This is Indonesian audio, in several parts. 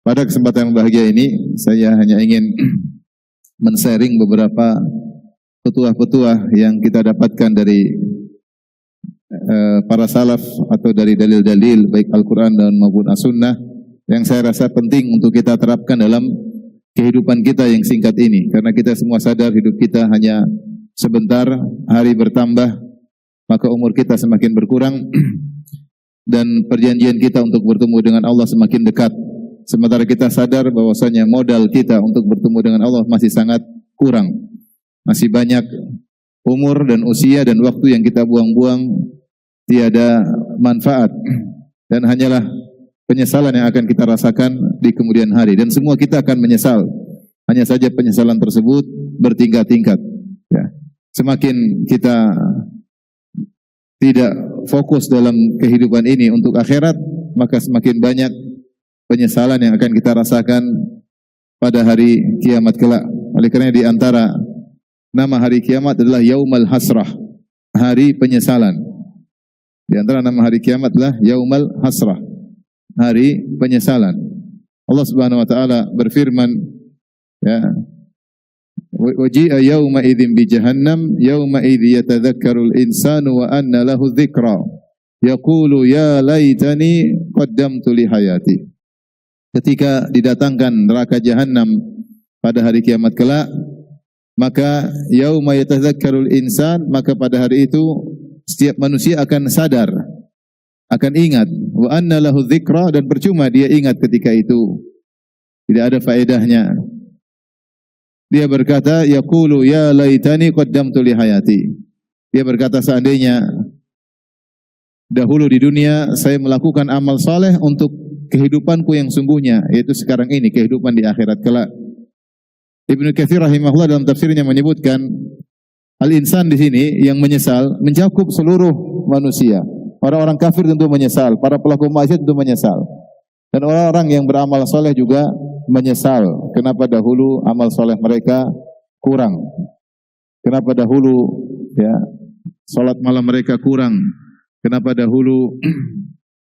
Pada kesempatan yang bahagia ini, saya hanya ingin men-sharing beberapa petuah-petuah yang kita dapatkan dari para salaf atau dari dalil-dalil baik Al-Quran dan maupun As-Sunnah yang saya rasa penting untuk kita terapkan dalam kehidupan kita yang singkat ini. Karena kita semua sadar hidup kita hanya sebentar, hari bertambah, maka umur kita semakin berkurang dan perjanjian kita untuk bertemu dengan Allah semakin dekat. Sementara kita sadar bahwasanya modal kita untuk bertemu dengan Allah masih sangat kurang. Masih banyak umur dan usia dan waktu yang kita buang-buang tiada manfaat. Dan hanyalah penyesalan yang akan kita rasakan di kemudian hari. Dan semua kita akan menyesal. Hanya saja penyesalan tersebut bertingkat-tingkat. Ya. Semakin kita tidak fokus dalam kehidupan ini untuk akhirat, maka semakin banyak penyesalan yang akan kita rasakan pada hari kiamat kelak. Oleh kerana di antara nama hari kiamat adalah Yaumal Hasrah, hari penyesalan. Di antara nama hari kiamat adalah Yaumal Hasrah, hari penyesalan. Allah Subhanahu wa taala berfirman, ya, waji'a yauma idzin bi jahannam yauma idzi yatadzakkarul insanu wa anna lahu dzikra yaqulu ya laitani qaddamtu li hayati. Ketika didatangkan neraka jahanam pada hari kiamat kelak, maka yauma yatadzakkarul insan, maka pada hari itu setiap manusia akan sadar, akan ingat, wa anna lahu dzikra, dan percuma dia ingat ketika itu, tidak ada faedahnya. Dia berkata, yaqulu ya laitani qaddamtu li hayati. Dia berkata, seandainya dahulu di dunia saya melakukan amal saleh untuk kehidupanku yang sungguhnya, yaitu sekarang ini, kehidupan di akhirat kelak. Ibnu Katsir rahimahullah dalam tafsirnya menyebutkan, al-insan di sini yang menyesal mencakup seluruh manusia. Orang-orang kafir tentu menyesal, para pelaku maksiat tentu menyesal, dan orang-orang yang beramal saleh juga menyesal. Kenapa dahulu amal saleh mereka kurang? Kenapa dahulu ya salat malam mereka kurang? Kenapa dahulu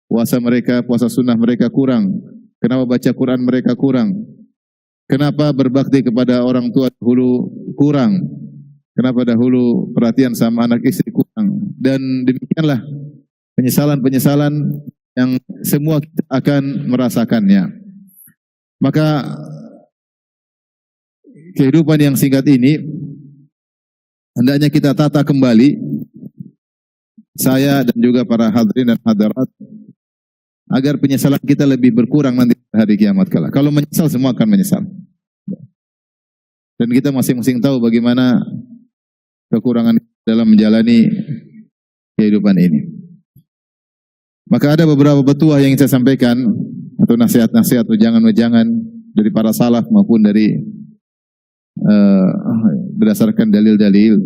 puasa sunnah mereka kurang? Kenapa baca Quran mereka kurang? Kenapa berbakti kepada orang tua dahulu kurang? Kenapa dahulu perhatian sama anak istri kurang? Dan demikianlah penyesalan-penyesalan yang semua kita akan merasakannya. Maka kehidupan yang singkat ini hendaknya kita tata kembali, saya dan juga para hadirin dan hadirat, agar penyesalan kita lebih berkurang nanti hari kiamat kelak. Kalau menyesal, semua akan menyesal. Dan kita masing-masing tahu bagaimana kekurangan dalam menjalani kehidupan ini. Maka ada beberapa petuah yang saya sampaikan, atau nasihat-nasihat, wejangan-wejangan dari para salaf maupun dari berdasarkan dalil-dalil.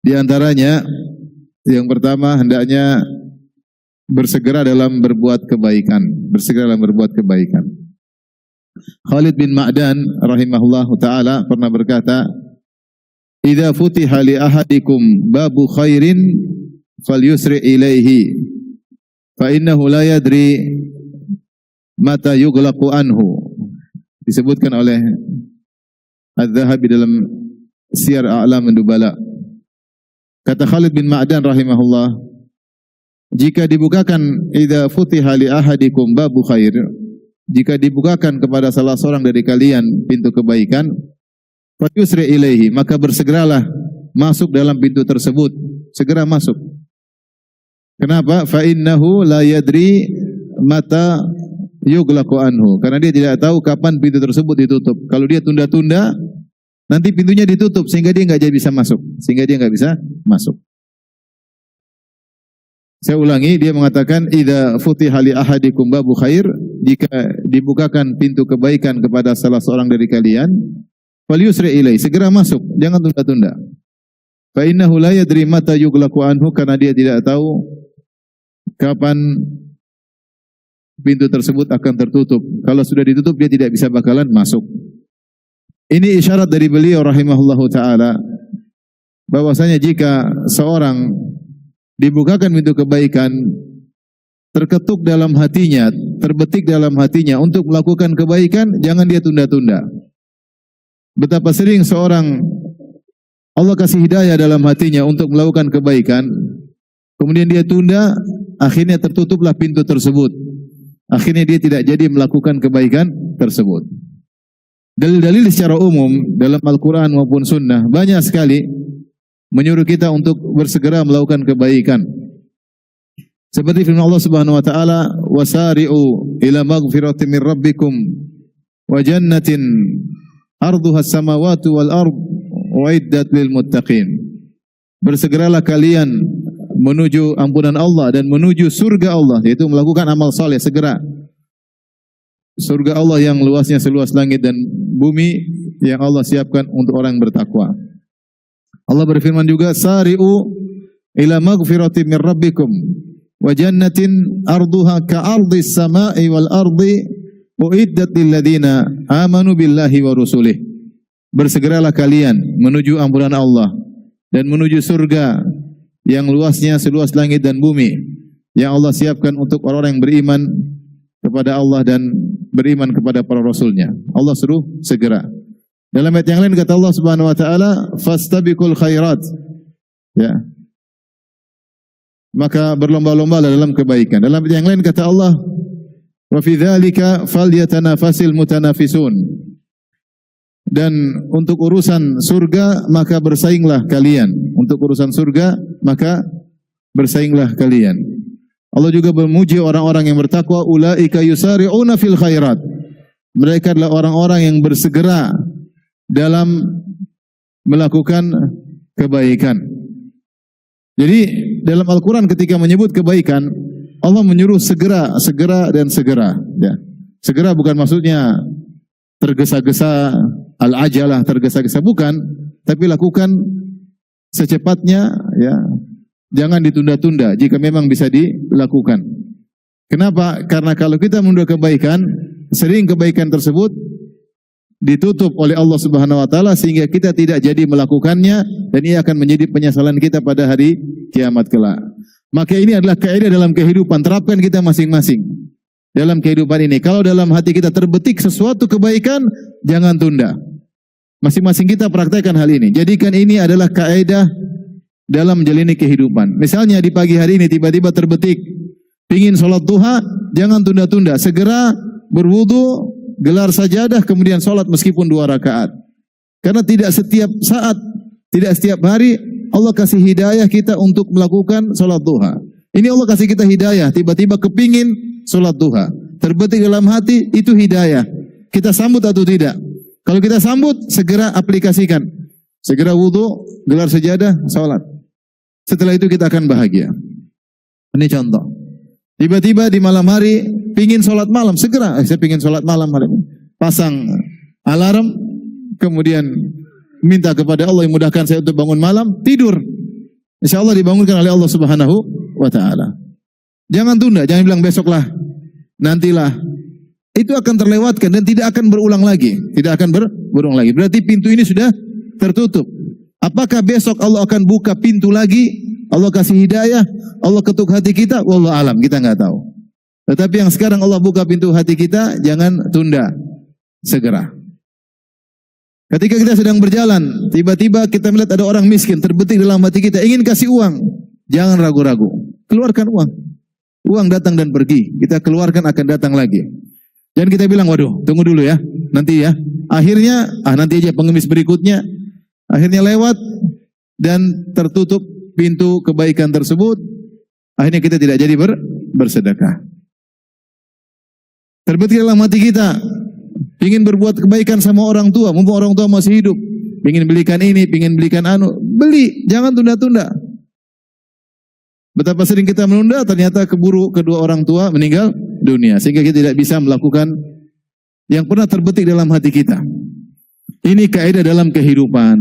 Di antaranya, yang pertama, hendaknya bersegera dalam berbuat kebaikan. Bersegera dalam berbuat kebaikan. Khalid bin Ma'dan rahimahullahu ta'ala pernah berkata, idza futiha li ahadikum babu khairin falyusri ilaihi fa innahu la yadri mata yughlaqu anhu. Disebutkan oleh Az-Zahabi dalam Siyar A'lam Nubala. Kata Khalid bin Ma'dan rahimahullah, jika dibukakan idza futiha li ahadikum babu khair, jika dibukakan kepada salah seorang dari kalian pintu kebaikan, falyusri ilaihi, maka bersegeralah masuk dalam pintu tersebut, segera masuk. Kenapa? Fa innahu la yadri mata yughlaqu anhu, karena dia tidak tahu kapan pintu tersebut ditutup. Kalau dia tunda-tunda, nanti pintunya ditutup sehingga dia enggak bisa masuk, Saya ulangi, dia mengatakan idza futiha li ahadikum babu khair, jika dibukakan pintu kebaikan kepada salah seorang dari kalian, falyusri ilai, segera masuk, jangan tunda-tunda. Fa innahu la yadri mata yughlaqu anhu, karena dia tidak tahu kapan pintu tersebut akan tertutup. Kalau sudah ditutup, dia tidak bisa bakalan masuk. Ini isyarat dari beliau rahimahullahu ta'ala, bahwasanya jika seorang dibukakan pintu kebaikan, terketuk dalam hatinya, terbetik dalam hatinya untuk melakukan kebaikan, jangan dia tunda-tunda. Betapa sering seorang Allah kasih hidayah dalam hatinya untuk melakukan kebaikan, kemudian dia tunda, akhirnya tertutuplah pintu tersebut. Akhirnya dia tidak jadi melakukan kebaikan tersebut. Dalil-dalil secara umum dalam Al-Quran maupun Sunnah banyak sekali menyuruh kita untuk bersegera melakukan kebaikan. Seperti firman Allah Subhanahu wa taala, "Wasari'u ila maghfiratin min rabbikum wa jannatin arduha as-samawati wal ard uiddat lil muttaqin." Bersegeralah kalian menuju ampunan Allah dan menuju surga Allah, yaitu melakukan amal saleh segera. Surga Allah yang luasnya seluas langit dan bumi yang Allah siapkan untuk orang yang bertakwa. Allah berfirman juga, "Sari'u ila maghfiratin min rabbikum wa jannatin arduha ka'ardis sama'i wal ardi uiddat lil ladzina amanu billahi wa rusulih." Bersegeralah kalian menuju ampunan Allah dan menuju surga yang luasnya seluas langit dan bumi yang Allah siapkan untuk orang-orang yang beriman kepada Allah dan beriman kepada para rasulnya. Allah suruh segera. Dalam ayat yang lain kata Allah Subhanahu wa taala, "Fastabiqul khairat." Ya. Maka berlomba-lomba dalam kebaikan. Dalam ayat yang lain kata Allah, "Wa fi dzalika falyatanafasil mutanafisun." Dan untuk urusan surga maka bersainglah kalian. Untuk urusan surga maka bersainglah kalian. Allah juga memuji orang-orang yang bertakwa, "Ulaika yusari'una fil khairat." Mereka adalah orang-orang yang bersegera dalam melakukan kebaikan. Jadi dalam Al-Quran ketika menyebut kebaikan, Allah menyuruh segera, segera dan segera. Ya. Segera bukan maksudnya tergesa-gesa, al-ajalah, tergesa-gesa, bukan, tapi lakukan secepatnya, ya. Jangan ditunda-tunda jika memang bisa dilakukan. Kenapa? Karena kalau kita menunda kebaikan, sering kebaikan tersebut ditutup oleh Allah Subhanahu wa taala sehingga kita tidak jadi melakukannya dan ia akan menjadi penyesalan kita pada hari kiamat kelak. Maka ini adalah kaidah dalam kehidupan, terapkan kita masing-masing. Dalam kehidupan ini, kalau dalam hati kita terbetik sesuatu kebaikan, jangan tunda. Masing-masing kita praktekkan hal ini. Jadikan ini adalah kaidah dalam menjalani kehidupan. Misalnya di pagi hari ini tiba-tiba terbetik pingin sholat duha, jangan tunda-tunda. Segera berwudu, gelar sajadah, kemudian sholat meskipun 2 rakaat. Karena tidak setiap saat, tidak setiap hari Allah kasih hidayah kita untuk melakukan sholat duha. Ini Allah kasih kita hidayah, tiba-tiba kepingin sholat duha. Terbetik dalam hati, itu hidayah. Kita sambut atau tidak? Kalau kita sambut, segera aplikasikan. Segera wudu, gelar sajadah, sholat. Setelah itu kita akan bahagia. Ini contoh. Tiba-tiba di malam hari, pingin sholat malam, segera. Saya pingin sholat malam hari ini. Pasang alarm, kemudian minta kepada Allah yang mudahkan saya untuk bangun malam, tidur. Insya Allah dibangunkan oleh Allah Subhanahu wa ta'ala. Jangan tunda, jangan bilang besoklah, nantilah. Itu akan terlewatkan dan tidak akan berulang lagi. Tidak akan berulang lagi. Berarti pintu ini sudah tertutup. Apakah besok Allah akan buka pintu lagi? Allah kasih hidayah, Allah ketuk hati kita, wallahu alam, kita nggak tahu. Tetapi yang sekarang Allah buka pintu hati kita, jangan tunda, segera. Ketika kita sedang berjalan, tiba-tiba kita melihat ada orang miskin, terbetik dalam hati kita, ingin kasih uang, jangan ragu-ragu, keluarkan uang. Uang datang dan pergi, kita keluarkan akan datang lagi. Jangan kita bilang, waduh, tunggu dulu ya, nanti ya. Akhirnya, nanti aja pengemis berikutnya, akhirnya lewat dan tertutup pintu kebaikan tersebut. Akhirnya kita tidak jadi bersedekah. Terbetik dalam hati kita, ingin berbuat kebaikan sama orang tua, mumpung orang tua masih hidup. Ingin belikan ini, ingin belikan anu, beli, jangan tunda-tunda. Betapa sering kita menunda, ternyata keburu kedua orang tua meninggal dunia. Sehingga kita tidak bisa melakukan yang pernah terbetik dalam hati kita. Ini kaidah dalam kehidupan.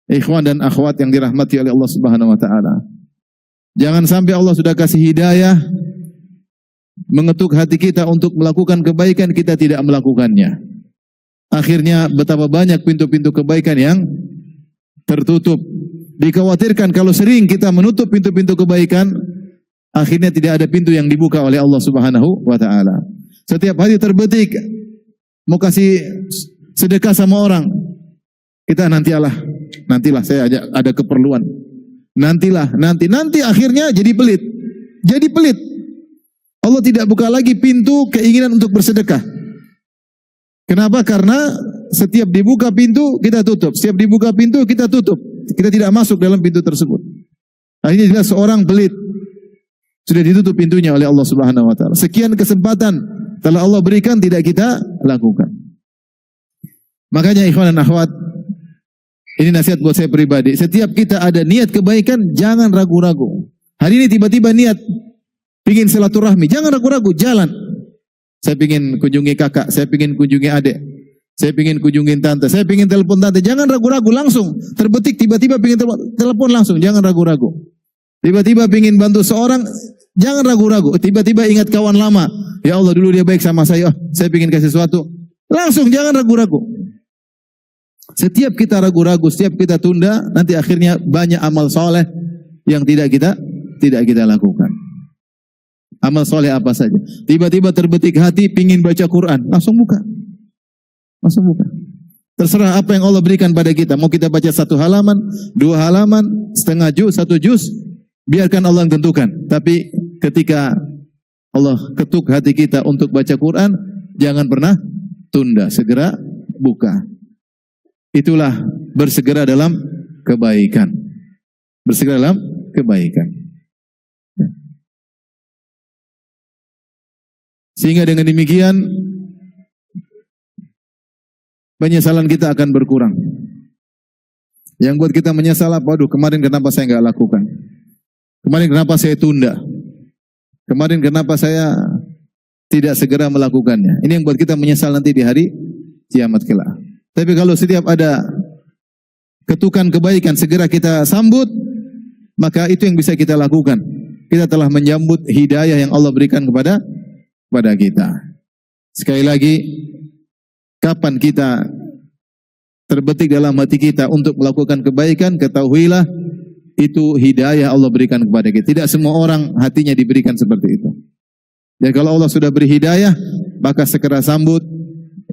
Ikhwan dan akhwat yang dirahmati oleh Allah Subhanahu wa taala. Jangan sampai Allah sudah kasih hidayah, mengetuk hati kita untuk melakukan kebaikan, kita tidak melakukannya. Akhirnya betapa banyak pintu-pintu kebaikan yang tertutup. Dikhawatirkan kalau sering kita menutup pintu-pintu kebaikan, akhirnya tidak ada pintu yang dibuka oleh Allah Subhanahu wa taala. Setiap hari terbetik mau kasih sedekah sama orang, kita nantilah saya ada keperluan. Nanti akhirnya jadi pelit. Allah tidak buka lagi pintu keinginan untuk bersedekah. Kenapa? Karena setiap dibuka pintu kita tutup. Setiap dibuka pintu kita tutup. Kita tidak masuk dalam pintu tersebut. Akhirnya jelas seorang pelit. Sudah ditutup pintunya oleh Allah Subhanahu wa taala. Sekian kesempatan telah Allah berikan tidak kita lakukan. Makanya ikhwan dan akhwat, ini nasihat buat saya pribadi. Setiap kita ada niat kebaikan, jangan ragu-ragu. Hari ini tiba-tiba niat pingin silaturahmi, jangan ragu-ragu, jalan. Saya pingin kunjungi kakak, saya pingin kunjungi adik, saya pingin kunjungi tante, saya pingin telepon tante, jangan ragu-ragu, langsung. Terbetik tiba-tiba pingin telepon langsung, jangan ragu-ragu. Tiba-tiba pingin bantu seorang, jangan ragu-ragu. Tiba-tiba ingat kawan lama, ya Allah dulu dia baik sama saya, saya pingin kasih sesuatu, langsung, jangan ragu-ragu. Setiap kita ragu-ragu, setiap kita tunda, nanti akhirnya banyak amal soleh yang tidak kita lakukan. Amal soleh apa saja. Tiba-tiba terbetik hati pingin baca Quran, langsung buka. Terserah apa yang Allah berikan pada kita. Mau kita baca 1 halaman, 2 halaman, setengah juz, 1 juz, biarkan Allah yang tentukan. Tapi ketika Allah ketuk hati kita untuk baca Quran, jangan pernah tunda, segera buka. Itulah bersegera dalam kebaikan. Bersegera dalam kebaikan. Sehingga dengan demikian penyesalan kita akan berkurang. Yang buat kita menyesal apa? Waduh, kemarin kenapa saya nggak lakukan? Kemarin kenapa saya tunda? Kemarin kenapa saya tidak segera melakukannya? Ini yang buat kita menyesal nanti di hari kiamat kelak. Tapi kalau setiap ada ketukan kebaikan segera kita sambut, maka itu yang bisa kita lakukan. Kita telah menyambut hidayah yang Allah berikan kepada kita. Sekali lagi, kapan kita terbetik dalam hati kita untuk melakukan kebaikan, ketahuilah itu hidayah Allah berikan kepada kita. Tidak semua orang hatinya diberikan seperti itu. Dan kalau Allah sudah beri hidayah, maka segera sambut,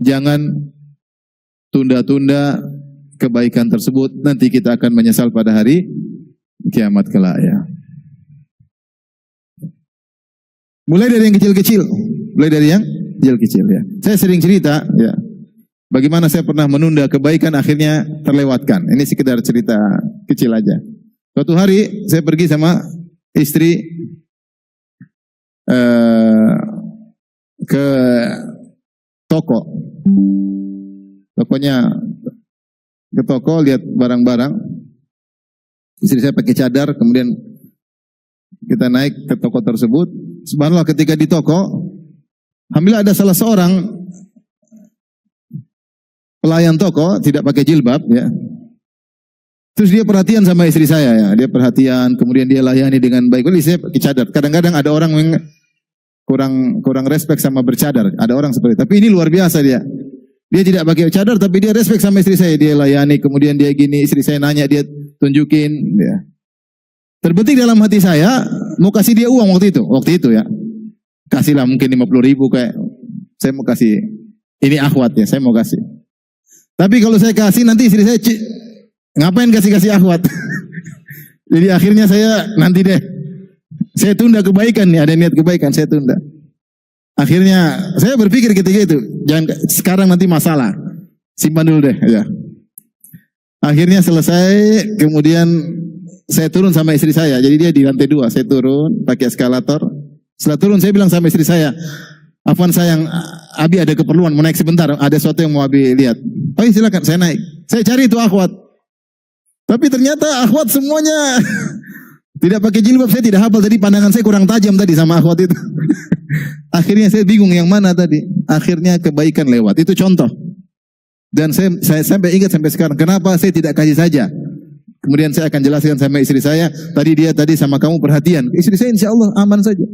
jangan tunda-tunda kebaikan tersebut. Nanti kita akan menyesal pada hari kiamat kelak ya. Mulai dari yang kecil-kecil. Ya. Saya sering cerita ya. Bagaimana saya pernah menunda kebaikan akhirnya terlewatkan. Ini sekedar cerita kecil aja. Suatu hari saya pergi sama istri ke toko. Pokoknya ke toko lihat barang-barang. Istri saya pakai cadar, kemudian kita naik ke toko tersebut. Subhanallah, ketika di toko, alhamdulillah ada salah seorang pelayan toko tidak pakai jilbab ya. Terus dia perhatian sama istri saya ya, dia perhatian, kemudian dia layani dengan baik. Jadi saya pakai cadar. Kadang-kadang ada orang yang kurang respect sama bercadar. Ada orang seperti itu. Tapi ini luar biasa dia. Dia tidak pakai cadar tapi dia respect sama istri saya. Dia layani, kemudian dia gini, istri saya nanya, dia tunjukin ya. Terbetik dalam hati saya, mau kasih dia uang waktu itu ya. Kasihlah mungkin 50.000 kayak, saya mau kasih, ini akhwat ya, saya mau kasih. Tapi kalau saya kasih nanti istri saya, ngapain kasih akhwat? Jadi akhirnya saya, nanti deh, saya tunda kebaikan nih, ada niat kebaikan, saya tunda. Akhirnya saya berpikir ketika itu, jangan sekarang nanti masalah, simpan dulu deh ya. Akhirnya selesai, kemudian saya turun sama istri saya. Jadi dia di lantai 2, saya turun pakai eskalator. Setelah turun saya bilang sama istri saya, "Afwan sayang, Abi ada keperluan, mau naik sebentar, ada sesuatu yang mau Abi lihat." "Oh iya silakan," saya naik. Saya cari itu akhwat. Tapi ternyata akhwat semuanya tidak pakai jilbab, saya tidak hafal tadi, pandangan saya kurang tajam tadi sama akhwat itu. Akhirnya saya bingung yang mana tadi. Akhirnya kebaikan lewat. Itu contoh. Dan saya sampai ingat sampai sekarang, kenapa saya tidak kasih saja. Kemudian saya akan jelaskan sama istri saya, tadi sama kamu perhatian. Istri saya insya Allah aman saja.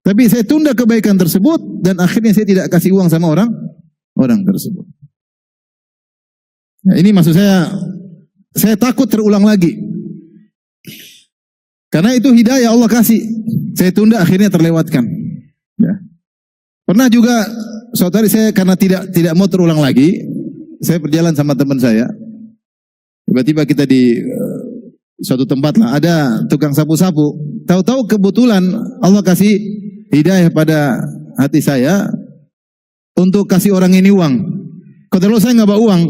Tapi saya tunda kebaikan tersebut dan akhirnya saya tidak kasih uang sama orang tersebut. Nah, ini maksud saya takut terulang lagi. Karena itu hidayah Allah kasih. Saya tunda akhirnya terlewatkan. Ya. Pernah juga suatu hari saya karena tidak mau terulang lagi, saya berjalan sama teman saya. Tiba-tiba kita di suatu tempat lah, ada tukang sapu-sapu. Tahu-tahu kebetulan Allah kasih hidayah pada hati saya untuk kasih orang ini uang. Kalau saya nggak bawa uang,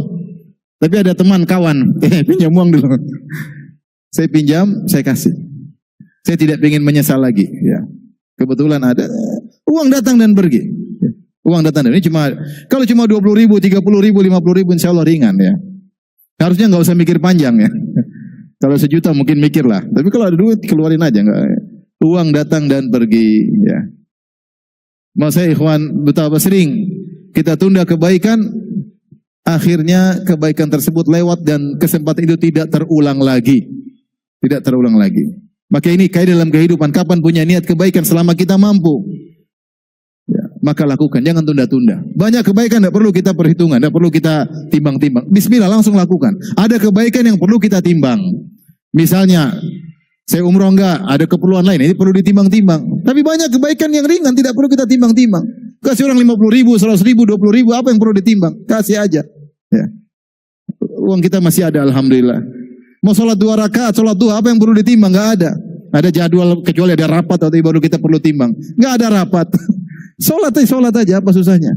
tapi ada teman kawan, pinjam uang dulu. Saya pinjam, saya kasih. Saya tidak ingin menyesal lagi. Ya. Kebetulan ada uang datang dan pergi. Uang datang dan ini kalau cuma 20.000, 30.000, 50.000, insya Allah ringan ya. Harusnya nggak usah mikir panjang ya. Kalau 1 juta mungkin mikir lah. Tapi kalau ada duit keluarin aja nggak. Uang datang dan pergi. Ya. Mau saya ikhwan betapa sering kita tunda kebaikan, akhirnya kebaikan tersebut lewat dan kesempatan itu tidak terulang lagi. Tidak terulang lagi. Maka ini kaidah dalam kehidupan. Kapan punya niat kebaikan selama kita mampu, ya, maka lakukan. Jangan tunda-tunda. Banyak kebaikan tidak perlu kita perhitungan, tidak perlu kita timbang-timbang. Bismillah langsung lakukan. Ada kebaikan yang perlu kita timbang. Misalnya, saya umroh enggak, ada keperluan lain, ini perlu ditimbang-timbang. Tapi banyak kebaikan yang ringan, tidak perlu kita timbang-timbang. Kasih orang 50.000, 100.000, 20.000, apa yang perlu ditimbang? Kasih aja. Ya. Uang kita masih ada, alhamdulillah. Mau sholat 2 rakaat, sholat duha, apa yang perlu ditimbang? Enggak ada. Ada jadwal, kecuali ada rapat atau baru kita perlu timbang. Enggak ada rapat. Sholat aja, apa susahnya?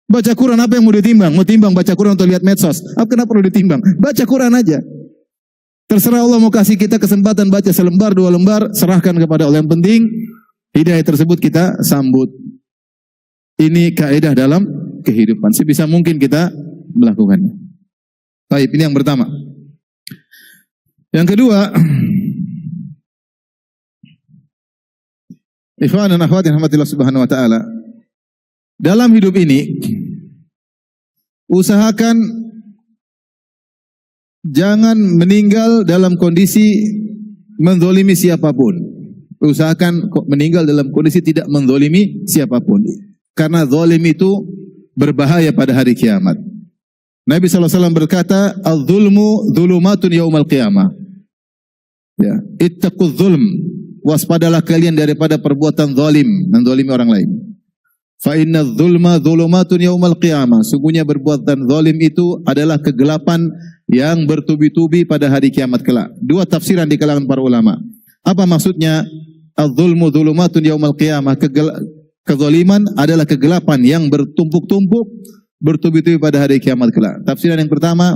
Baca Quran, apa yang mau ditimbang? Mau timbang baca Quran atau lihat medsos? Apa kenapa perlu ditimbang? Baca Quran aja. Terserah Allah mau kasih kita kesempatan baca selembar, 2 lembar, serahkan kepada Allah. Yang penting, hidayah tersebut kita sambut. Ini kaidah dalam kehidupan. Sebisa mungkin kita melakukannya. Baik, ini yang pertama. Yang kedua, ikhwan dan akhwat yang rahmatillah subhanahu wa ta'ala, dalam hidup ini, usahakan jangan meninggal dalam kondisi menzolimi siapapun. Usahakan meninggal dalam kondisi tidak menzolimi siapapun. Karena zalim itu berbahaya pada hari kiamat. Nabi SAW berkata, "Al-zulmu zulumatun yaumal qiyamah." Ya, ittaquz zulm, waspadalah kalian daripada perbuatan zalim, menzalimi orang lain. Fa inna dzulma dzulumatun yaumal qiyamah. Sungguhnya perbuatan zalim itu adalah kegelapan yang bertubi-tubi pada hari kiamat kelak. 2 tafsiran di kalangan para ulama. Apa maksudnya? Az-zulmu dzulumatun yaumal qiyamah. Kezaliman adalah kegelapan yang bertumpuk-tumpuk, bertubi-tubi pada hari kiamat kelak. Tafsiran yang pertama,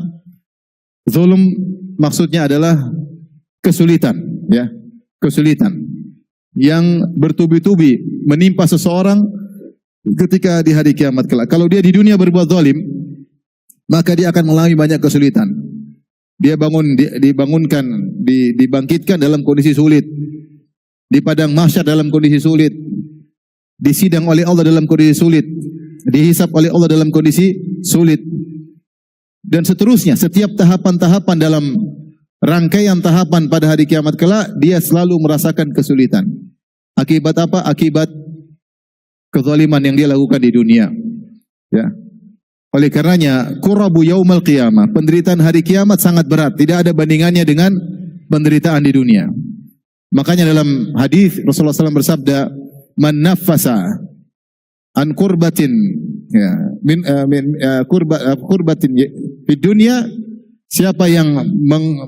zulm maksudnya adalah kesulitan, ya, kesulitan yang bertubi-tubi menimpa seseorang ketika di hari kiamat kelak. Kalau dia di dunia berbuat zalim, maka dia akan mengalami banyak kesulitan. Dia dibangunkan, dibangkitkan dalam kondisi sulit, di padang mahsyar dalam kondisi sulit, disidang oleh Allah dalam kondisi sulit, dihisab oleh Allah dalam kondisi sulit, dan seterusnya. Setiap tahapan-tahapan dalam rangkaian tahapan pada hari kiamat kelak, dia selalu merasakan kesulitan. Akibat apa? Akibat kezaliman yang dia lakukan di dunia. Ya. Oleh karenanya, kurabu yaumal qiyamah, penderitaan hari kiamat sangat berat. Tidak ada bandingannya dengan penderitaan di dunia. Makanya dalam hadis Rasulullah SAW bersabda, "Man naffasa an kurbatin, ya, kurbatin di dunia." Siapa yang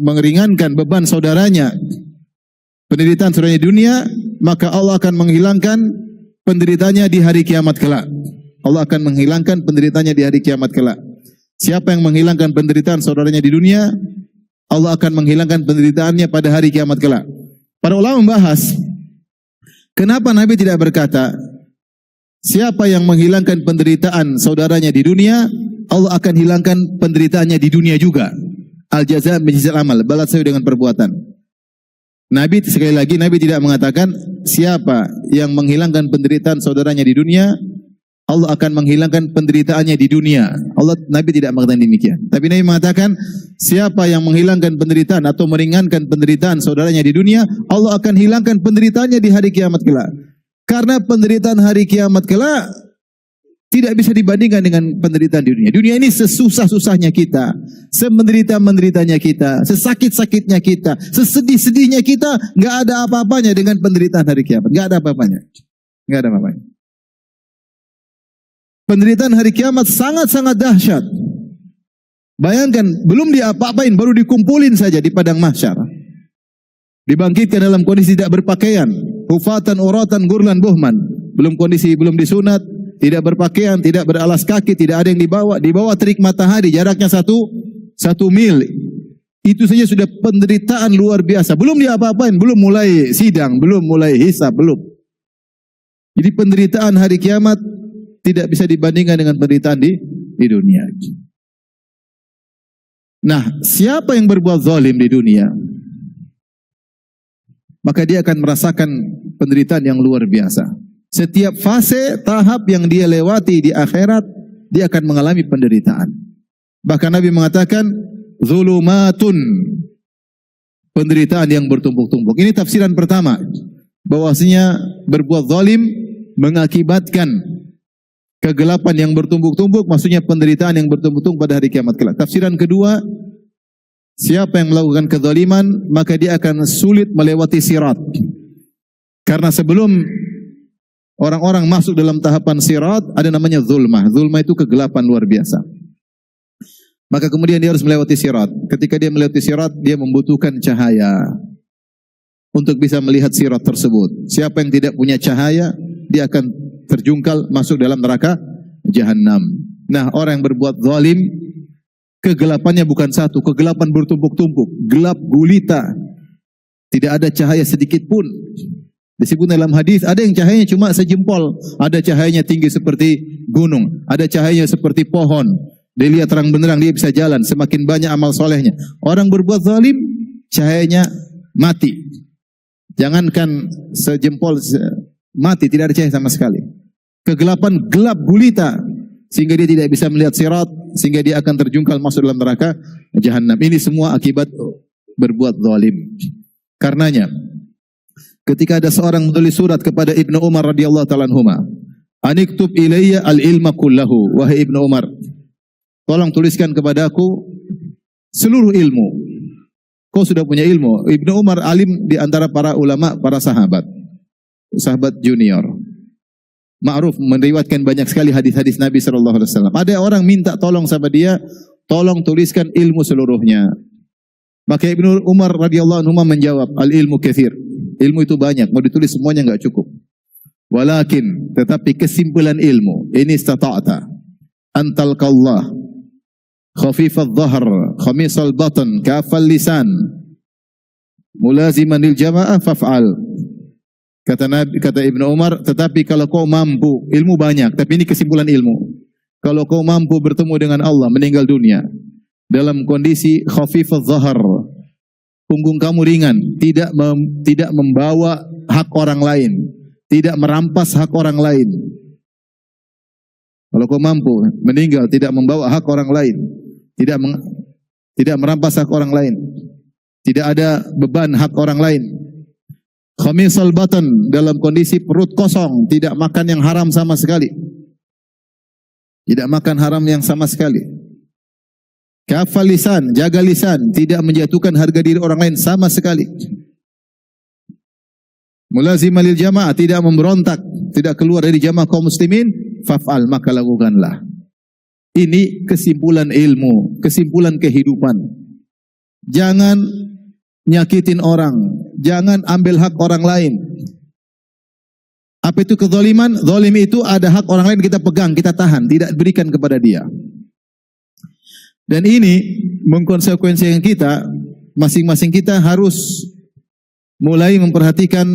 mengeringankan beban saudaranya, penderitaan saudaranya di dunia, maka Allah akan menghilangkan penderitaannya di hari kiamat kelak. Allah akan menghilangkan penderitaannya di hari kiamat kelak. Siapa yang menghilangkan penderitaan saudaranya di dunia, Allah akan menghilangkan penderitaannya pada hari kiamat kelak. Para ulama membahas, kenapa Nabi tidak berkata, siapa yang menghilangkan penderitaan saudaranya di dunia, Allah akan hilangkan penderitaannya di dunia juga. Al-jaza min jinsil amal, balas sesuai dengan perbuatan. Nabi sekali lagi, Nabi tidak mengatakan siapa yang menghilangkan penderitaan saudaranya di dunia, Allah akan menghilangkan penderitaannya di dunia. Nabi tidak mengatakan demikian. Tapi Nabi mengatakan siapa yang menghilangkan penderitaan atau meringankan penderitaan saudaranya di dunia, Allah akan hilangkan penderitaannya di hari kiamat kelak. Karena penderitaan hari kiamat kelak tidak bisa dibandingkan dengan penderitaan di dunia. Dunia ini sesusah-susahnya kita, semenderita-menderitanya kita, sesakit-sakitnya kita, sesedih-sedihnya kita, nggak ada apa-apanya dengan penderitaan hari kiamat. Nggak ada apa-apanya. Nggak ada apa-apanya. Penderitaan hari kiamat sangat-sangat dahsyat. Bayangkan, belum diapa-apain, baru dikumpulin saja di padang mahsyar. Dibangkitkan dalam kondisi tidak berpakaian, hufatan, uratan, gurlan, buhman. Belum kondisi, belum disunat, tidak berpakaian, tidak beralas kaki, tidak ada yang dibawa terik matahari, jaraknya satu mil. Itu saja sudah penderitaan luar biasa. Belum diapa-apain, belum mulai sidang, belum mulai hisab, belum. Jadi penderitaan hari kiamat tidak bisa dibandingkan dengan penderitaan di dunia. Nah, siapa yang berbuat zalim di dunia, maka dia akan merasakan penderitaan yang luar biasa. Setiap fase tahap yang dia lewati di akhirat, dia akan mengalami penderitaan. Bahkan Nabi mengatakan, zulumatun, penderitaan yang bertumpuk-tumpuk. Ini tafsiran pertama, bahwasanya berbuat zalim mengakibatkan kegelapan yang bertumpuk-tumpuk, maksudnya penderitaan yang bertumpuk-tumpuk pada hari kiamat kelak. Tafsiran kedua, siapa yang melakukan kezaliman, maka dia akan sulit melewati sirat. Karena sebelum orang-orang masuk dalam tahapan sirat, ada namanya zulmah. Zulmah itu kegelapan luar biasa. Maka kemudian dia harus melewati sirat. Ketika dia melewati sirat, dia membutuhkan cahaya untuk bisa melihat sirat tersebut. Siapa yang tidak punya cahaya, dia akan terjungkal masuk dalam neraka jahanam. Nah, orang yang berbuat zalim, kegelapannya bukan satu, kegelapan bertumpuk-tumpuk, gelap gulita, tidak ada cahaya sedikit pun. Disebut dalam hadis, ada yang cahayanya cuma sejempol, ada cahayanya tinggi seperti gunung, ada cahayanya seperti pohon. Dia lihat terang benderang, dia bisa jalan, semakin banyak amal solehnya. Orang berbuat zalim, cahayanya mati. Jangankan sejempol, mati, tidak ada cahaya sama sekali. Kegelapan gelap gulita, sehingga dia tidak bisa melihat sirat, sehingga dia akan terjungkal masuk dalam neraka jahanam. Ini semua akibat berbuat zalim. Karenanya, ketika ada seorang menulis surat kepada Ibnu Umar radhiyallahu ta'ala anhuma, "Aniktub ilayya al-ilma kullahu," wahai Ibnu Umar, tolong tuliskan kepadaku seluruh ilmu. Kau sudah punya ilmu. Ibnu Umar alim di antara para ulama, para sahabat junior. Ma'ruf meriwayatkan banyak sekali hadis-hadis Nabi SAW. Ada orang minta tolong sama dia, tolong tuliskan ilmu seluruhnya. Maka Ibnu Umar radhiyallahu anhu menjawab, al-ilmu katsir. Ilmu itu banyak, mau ditulis semuanya enggak cukup. Walakin, tetapi kesimpulan ilmu, ini istata'ta antalqallah khafifadh dhahr, khamisal batan, kafal lisan, mulaziman lil jamaah faf'al. Kata Ibnu Umar, tetapi kalau kau mampu, ilmu banyak, tapi ini kesimpulan ilmu. Kalau kau mampu bertemu dengan Allah, meninggal dunia dalam kondisi khafifadh dhahr, punggung kamu ringan, tidak membawa hak orang lain, tidak merampas hak orang lain. Kalau kau mampu meninggal tidak membawa hak orang lain, tidak merampas hak orang lain, tidak ada beban hak orang lain. Khamisal batan, dalam kondisi perut kosong, tidak makan yang haram sama sekali. Tidak makan haram yang sama sekali. Kafal lisan, jaga lisan, tidak menjatuhkan harga diri orang lain sama sekali. Mulazimah lil jamaah, tidak memberontak, tidak keluar dari jamaah kaum muslimin, faf'al, maka lakukanlah. Ini kesimpulan ilmu, kesimpulan kehidupan. Jangan nyakitin orang, jangan ambil hak orang lain. Apa itu kezaliman? Zalim itu ada hak orang lain kita pegang, kita tahan, tidak berikan kepada dia. Dan ini mengkonsekuensikan kita, masing-masing kita harus mulai memperhatikan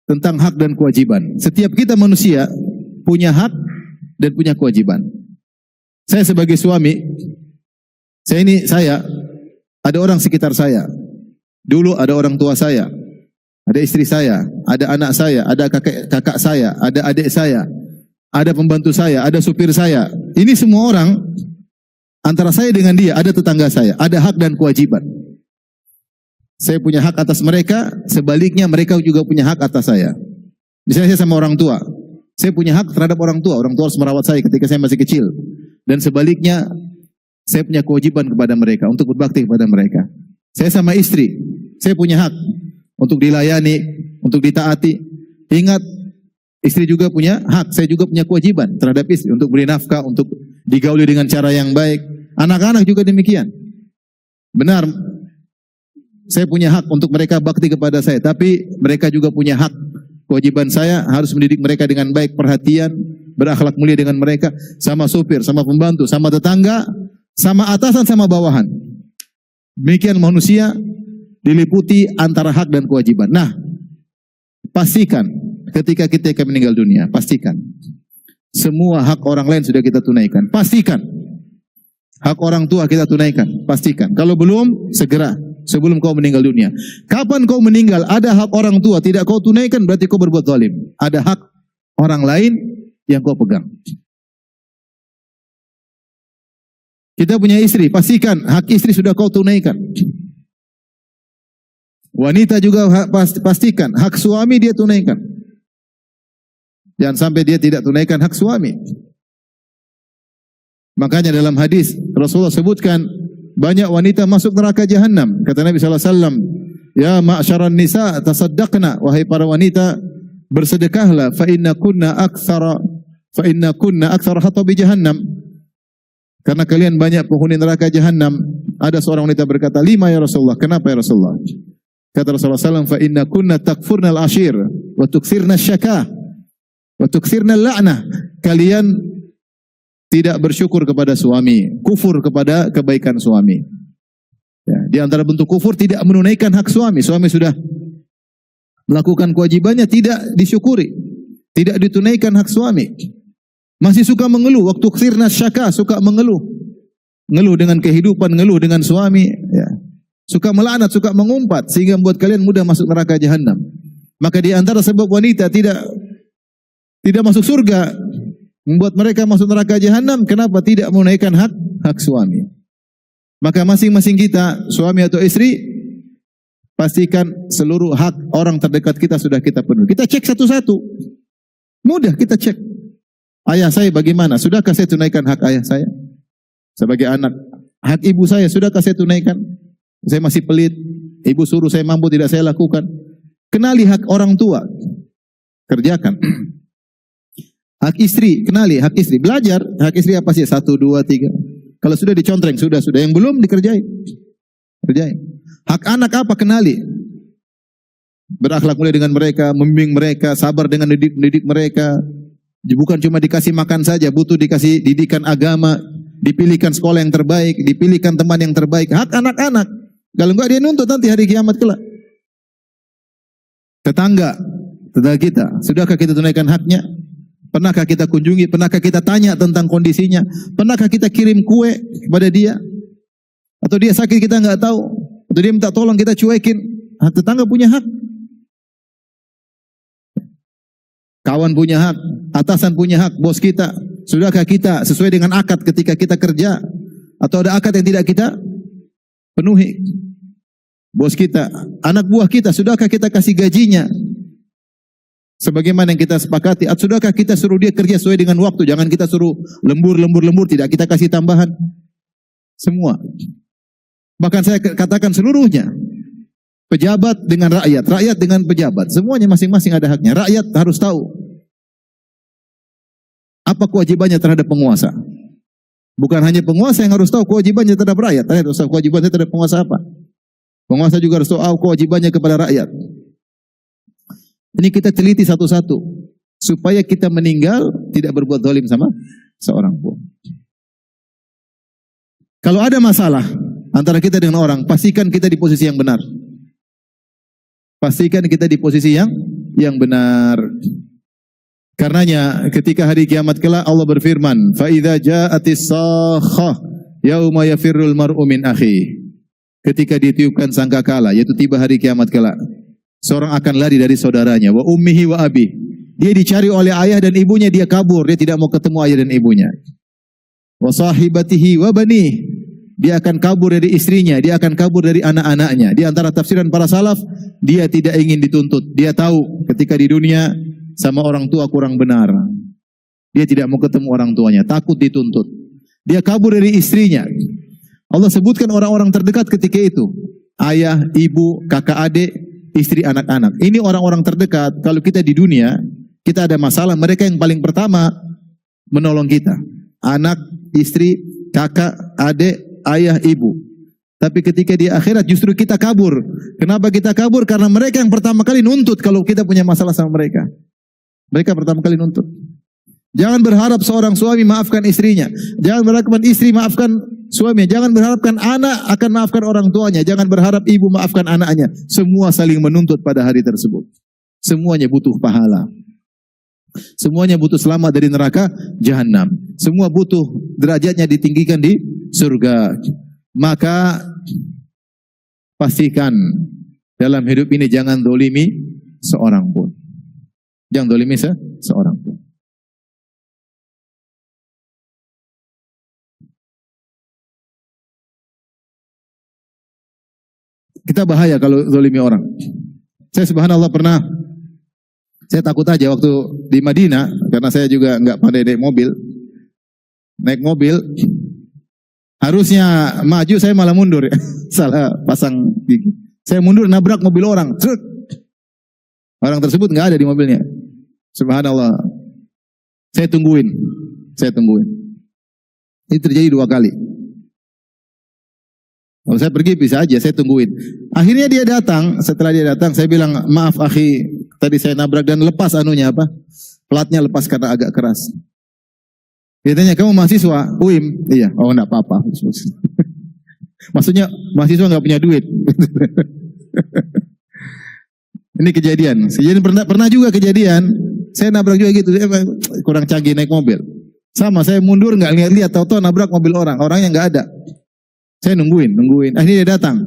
tentang hak dan kewajiban. Setiap kita manusia punya hak dan punya kewajiban. Saya sebagai suami, saya ada orang sekitar saya. Dulu ada orang tua saya, ada istri saya, ada anak saya, ada kakak saya, ada adik saya, ada pembantu saya, ada supir saya. Ini semua orang, antara saya dengan dia, ada tetangga saya, ada hak dan kewajiban. Saya punya hak atas mereka, sebaliknya mereka juga punya hak atas saya. Misalnya saya sama orang tua, Saya punya hak terhadap orang tua harus merawat saya ketika saya masih kecil. Dan sebaliknya, saya punya kewajiban kepada mereka, untuk berbakti kepada mereka. Saya sama istri, saya punya hak untuk dilayani, untuk ditaati. Ingat, istri juga punya hak, saya juga punya kewajiban terhadap istri, untuk beri nafkah, untuk digauli dengan cara yang baik. Anak-anak juga demikian. Benar, saya punya hak untuk mereka bakti kepada saya, tapi mereka juga punya hak. Kewajiban saya harus mendidik mereka dengan baik, perhatian, berakhlak mulia dengan mereka, sama supir, sama pembantu, sama tetangga, sama atasan, sama bawahan. Demikian manusia diliputi antara hak dan kewajiban. Nah, pastikan ketika kita akan meninggal dunia, pastikan semua hak orang lain sudah kita tunaikan. Pastikan hak orang tua kita tunaikan. Pastikan. Kalau belum, segera. Sebelum kau meninggal dunia. Kapan kau meninggal, ada hak orang tua tidak kau tunaikan, berarti kau berbuat zalim. Ada hak orang lain yang kau pegang. Kita punya istri, pastikan hak istri sudah kau tunaikan. Wanita juga pastikan hak suami dia tunaikan. Jangan sampai dia tidak tunaikan hak suami. Makanya dalam hadis Rasulullah sebutkan, banyak wanita masuk neraka jahanam. Kata Nabi SAW, ya ma'syaran nisa tasaddaqna, wahai para wanita, bersedekahlah, fa inna kunna aktsara hatabi jahannam. Karena kalian banyak penghuni neraka jahanam. Ada seorang wanita berkata, 5 ya Rasulullah. Kenapa ya Rasulullah? Kata Rasulullah SAW, fa inna kunna takfurna al-ashir, wa tukthirna syakah, wa tukthirna al-la'nah. Kalian tidak bersyukur kepada suami, kufur kepada kebaikan suami. Ya, di antara bentuk kufur tidak menunaikan hak suami. Suami sudah melakukan kewajibannya, tidak disyukuri, tidak ditunaikan hak suami. Masih suka mengeluh, waktu khirna syaka, suka mengeluh. Ngeluh dengan kehidupan, ngeluh dengan suami. Ya. Suka melaknat, suka mengumpat, sehingga membuat kalian mudah masuk neraka jahanam. Maka di antara sebab wanita tidak masuk surga, membuat mereka masuk neraka jahanam, kenapa? Tidak menunaikan hak suami. Maka masing-masing kita, suami atau istri, pastikan seluruh hak orang terdekat kita sudah kita penuhi. Kita cek satu-satu. Mudah kita cek. Ayah saya bagaimana? Sudahkah saya tunaikan hak ayah saya? Sebagai anak. Hak ibu saya, sudahkah saya tunaikan? Saya masih pelit. Ibu suruh saya mampu, tidak saya lakukan. Kenali hak orang tua. Kerjakan. Hak istri, kenali hak istri. Belajar, hak istri apa sih? 1, 2, 3. Kalau sudah dicontreng, sudah. Yang belum dikerjain. Kerjain. Hak anak apa? Kenali. Berakhlak mulia dengan mereka, membimbing mereka, sabar dengan mendidik mereka. Bukan cuma dikasih makan saja, butuh dikasih didikan agama, dipilihkan sekolah yang terbaik, dipilihkan teman yang terbaik. Hak anak-anak. Kalau enggak dia nuntut nanti hari kiamat kelak. Tetangga kita, sudahkah kita tunaikan haknya? Pernahkah kita kunjungi? Pernahkah kita tanya tentang kondisinya? Pernahkah kita kirim kue kepada dia? Atau dia sakit kita nggak tahu? Atau dia minta tolong kita cuekin? Tetangga punya hak. Kawan punya hak. Atasan punya hak. Bos kita. Sudahkah kita sesuai dengan akad ketika kita kerja? Atau ada akad yang tidak kita penuhi? Bos kita, anak buah kita, sudahkah kita kasih gajinya? Sebagaimana yang kita sepakati, sudahkah kita suruh dia kerja sesuai dengan waktu? Jangan kita suruh lembur, tidak kita kasih tambahan. Semua. Bahkan saya katakan seluruhnya. Pejabat dengan rakyat dengan pejabat. Semuanya masing-masing ada haknya. Rakyat harus tahu apa kewajibannya terhadap penguasa. Bukan hanya penguasa yang harus tahu kewajibannya terhadap rakyat. Rakyat harus tahu kewajibannya terhadap penguasa apa. Penguasa juga harus tahu kewajibannya kepada rakyat. Ini kita teliti satu-satu supaya kita meninggal tidak berbuat zalim sama seorang pun. Kalau ada masalah antara kita dengan orang, pastikan kita di posisi yang benar. Pastikan kita di posisi yang benar. Karenanya ketika hari kiamat kelak Allah berfirman, "Fa idza ja'atis sakhah yauma yafirrul mar'u min akhihi." Ketika ditiupkan sangkakala, yaitu tiba hari kiamat kelak, seorang akan lari dari saudaranya, wa ummihi wa abi. Dia dicari oleh ayah dan ibunya, dia kabur, dia tidak mau ketemu ayah dan ibunya. Wa sahibatihi wa bani. Dia akan kabur dari istrinya, dia akan kabur dari anak-anaknya. Di antara tafsiran para salaf, dia tidak ingin dituntut. Dia tahu ketika di dunia sama orang tua kurang benar. Dia tidak mau ketemu orang tuanya, takut dituntut. Dia kabur dari istrinya. Allah sebutkan orang-orang terdekat ketika itu. Ayah, ibu, kakak adik, istri, anak-anak. Ini orang-orang terdekat. Kalau kita di dunia, kita ada masalah, mereka yang paling pertama menolong kita. Anak, istri, kakak, adik, ayah, ibu. Tapi ketika di akhirat justru kita kabur. Kenapa kita kabur? Karena mereka yang pertama kali nuntut kalau kita punya masalah sama mereka. Mereka pertama kali nuntut. Jangan berharap seorang suami maafkan istrinya. Jangan berharapkan istri maafkan suaminya. Jangan berharapkan anak akan maafkan orang tuanya. Jangan berharap ibu maafkan anaknya. Semua saling menuntut pada hari tersebut. Semuanya butuh pahala. Semuanya butuh selamat dari neraka jahanam. Semua butuh derajatnya ditinggikan di surga. Maka pastikan dalam hidup ini jangan dolimi seorang pun. Jangan dolimi seorang pun. Kita bahaya kalau dolimi orang. Saya subhanallah pernah, saya takut aja waktu di Madinah, karena saya juga nggak pandai naik mobil. Naik mobil, harusnya maju, saya malah mundur. Salah pasang gigi. Saya mundur nabrak mobil orang. Truk. Orang tersebut nggak ada di mobilnya. Subhanallah. Saya tungguin. Ini terjadi 2 kali. Kalau saya pergi bisa aja, saya tungguin. Akhirnya dia datang. Setelah dia datang, saya bilang, maaf akhi, tadi saya nabrak dan lepas anunya apa? Platnya lepas karena agak keras. Dia tanya, kamu mahasiswa? UIM? Iya. Oh enggak apa-apa. Maksudnya mahasiswa nggak punya duit. Ini kejadian. Pernah juga kejadian. Saya nabrak juga gitu. Kurang canggih naik mobil. Sama, saya mundur nggak lihat-lihat. Tahu-tahu nabrak mobil orang. Orangnya nggak ada. Saya nungguin. Akhirnya dia datang.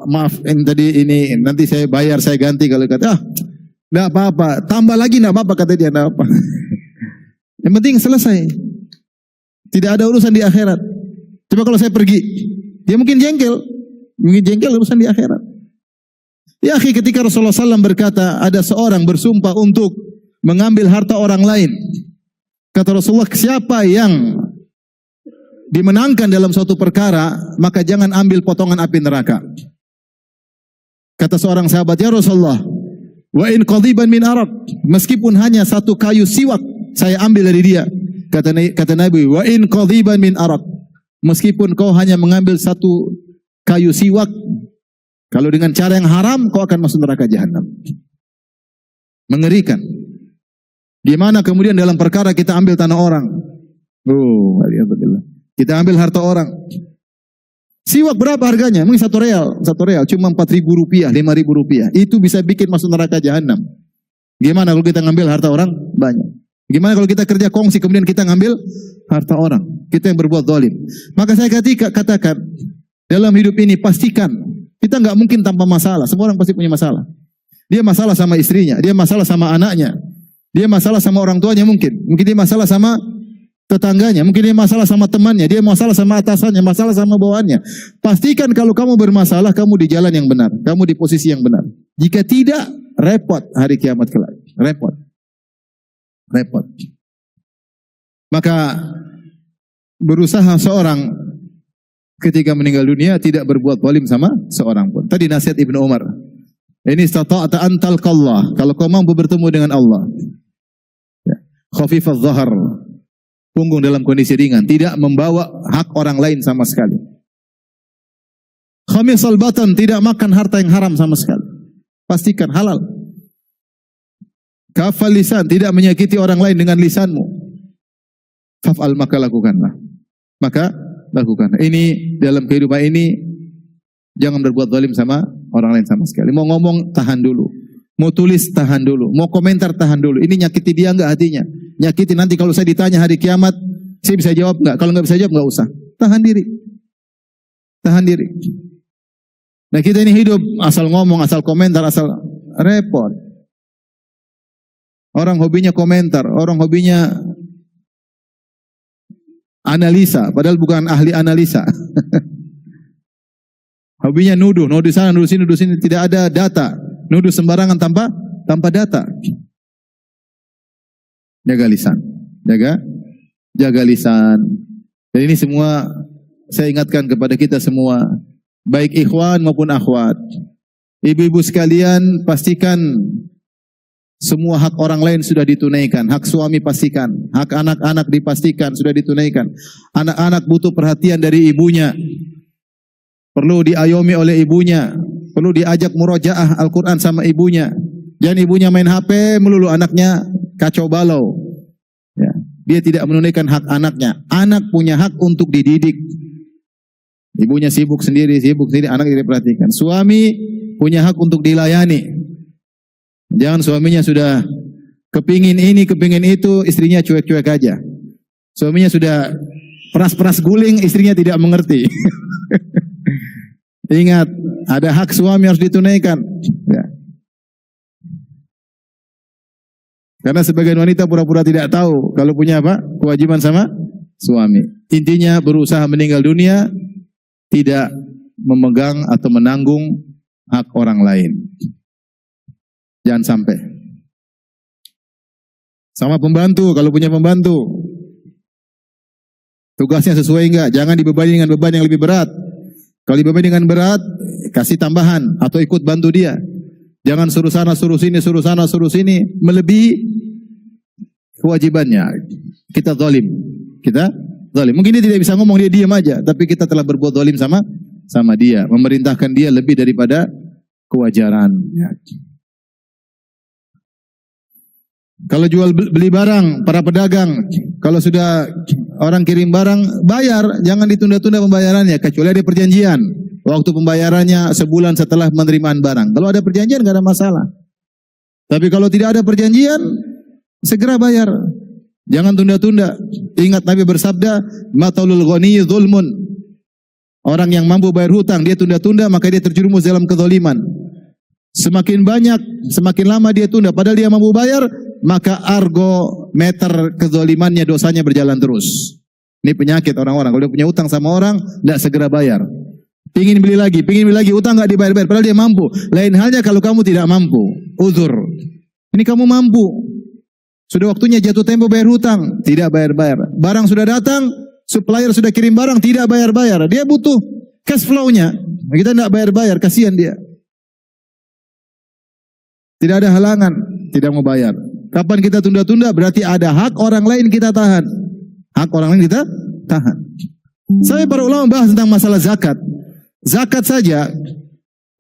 Maaf, ini nanti saya bayar, saya ganti. Kalau kata, nggak apa-apa. Tambah lagi nggak apa-apa, kata dia, nggak apa. Yang penting selesai. Tidak ada urusan di akhirat. Coba kalau saya pergi, dia mungkin jengkel urusan di akhirat. Ya akhi, ketika Rasulullah SAW berkata, ada seorang bersumpah untuk mengambil harta orang lain. Kata Rasulullah, siapa yang dimenangkan dalam suatu perkara, maka jangan ambil potongan api neraka. Kata seorang sahabat, ya Rasulullah, wa in qadiban min arab, meskipun hanya satu kayu siwak saya ambil dari dia. Kata Nabi, wa in qadiban min arab, meskipun kau hanya mengambil satu kayu siwak, kalau dengan cara yang haram, kau akan masuk neraka jahanam. Mengerikan. Di mana kemudian dalam perkara kita ambil tanah orang. Oh, alhamdulillah. Kita ambil harta orang. Siwak berapa harganya? Mungkin 1 real. Cuma 4.000 rupiah, 5.000 rupiah. Itu bisa bikin masuk neraka jahanam. Gimana kalau kita ngambil harta orang? Banyak. Gimana kalau kita kerja kongsi kemudian kita ngambil harta orang? Kita yang berbuat zalim. Maka saya katakan, dalam hidup ini pastikan, kita nggak mungkin tanpa masalah. Semua orang pasti punya masalah. Dia masalah sama istrinya, dia masalah sama anaknya, dia masalah sama orang tuanya mungkin dia masalah sama tetangganya, mungkin dia masalah sama temannya, dia masalah sama atasannya, masalah sama bawahannya. Pastikan kalau kamu bermasalah, kamu di jalan yang benar, kamu di posisi yang benar. Jika tidak, repot hari kiamat kelak. Repot. Maka berusaha seorang ketika meninggal dunia tidak berbuat zalim sama seorang pun. Tadi nasihat Ibnu Umar. Ini istata'ta antal qallah. Kalau kau mampu bertemu dengan Allah. Khafifaz zahar. Punggung dalam kondisi ringan, tidak membawa hak orang lain sama sekali. Khamisal batan, tidak makan harta yang haram sama sekali. Pastikan halal. Kafal lisan, tidak menyakiti orang lain dengan lisanmu. Faf'al, maka lakukanlah. Ini dalam kehidupan ini jangan berbuat zalim sama orang lain sama sekali. Mau ngomong tahan dulu. Mau tulis tahan dulu. Mau komentar tahan dulu. Ini nyakiti dia enggak hatinya? Nyakiti nanti kalau saya ditanya hari kiamat, saya bisa jawab enggak? Kalau enggak bisa jawab enggak usah. Tahan diri. Nah kita ini hidup asal ngomong, asal komentar, asal repot. Orang hobinya komentar, orang hobinya analisa, padahal bukan ahli analisa. Hobinya nuduh sana, nuduh sini, tidak ada data. Nuduh sembarangan tanpa tanpa data. Jaga lisan. Jaga lisan. Dan ini semua saya ingatkan kepada kita semua, baik ikhwan maupun akhwat. Ibu-ibu sekalian, pastikan semua hak orang lain sudah ditunaikan. Hak suami pastikan, hak anak-anak dipastikan sudah ditunaikan. Anak-anak butuh perhatian dari ibunya. Perlu diayomi oleh ibunya. Perlu diajak murojaah Al-Quran sama ibunya. Jangan ibunya main HP melulu, anaknya kacau balau. Ya. Dia tidak menunaikan hak anaknya. Anak punya hak untuk dididik. Ibunya sibuk sendiri, anak tidak diperhatikan. Suami punya hak untuk dilayani. Jangan suaminya sudah kepingin ini, kepingin itu, istrinya cuek-cuek aja. Suaminya sudah peras-peras guling, istrinya tidak mengerti. Ingat, ada hak suami harus ditunaikan. Ya. Karena sebagian wanita pura-pura tidak tahu kalau punya apa? Kewajiban sama suami. Intinya berusaha meninggal dunia, tidak memegang atau menanggung hak orang lain. Jangan sampai. Sama pembantu, kalau punya pembantu, tugasnya sesuai enggak? Jangan dibebani dengan beban yang lebih berat. Kalau dibebani dengan berat, kasih tambahan atau ikut bantu dia. Jangan suruh sana, suruh sini, melebihi kewajibannya. Kita zalim. Mungkin dia tidak bisa ngomong, dia diam aja, tapi kita telah berbuat zalim sama dia, memerintahkan dia lebih daripada kewajaran. Ya. Kalau jual beli barang, para pedagang, kalau sudah orang kirim barang, bayar, jangan ditunda-tunda pembayarannya, kecuali ada perjanjian. Waktu pembayarannya sebulan setelah penerimaan barang. Kalau ada perjanjian nggak ada masalah. Tapi kalau tidak ada perjanjian, segera bayar. Jangan tunda-tunda. Ingat Nabi bersabda, "Matalul ghani zulmun." Orang yang mampu bayar hutang, dia tunda-tunda, maka dia terjerumus dalam kezaliman. Semakin banyak, semakin lama dia tunda, padahal dia mampu bayar, maka argometer kezalimannya, dosanya berjalan terus. Ini penyakit orang-orang. Kalau dia punya utang sama orang, tidak segera bayar. Pingin beli lagi, utang nggak dibayar-bayar, padahal dia mampu. Lain halnya kalau kamu tidak mampu, uzur. Ini kamu mampu. Sudah waktunya jatuh tempo bayar hutang, tidak bayar-bayar. Barang sudah datang, supplier sudah kirim barang, tidak bayar-bayar. Dia butuh cash flow-nya. Kita tidak bayar-bayar, kasihan dia. Tidak ada halangan, tidak mau bayar. Kapan kita tunda-tunda, berarti ada hak orang lain kita tahan. Hak orang lain kita tahan. Saya para ulama bahas tentang masalah zakat. Zakat saja,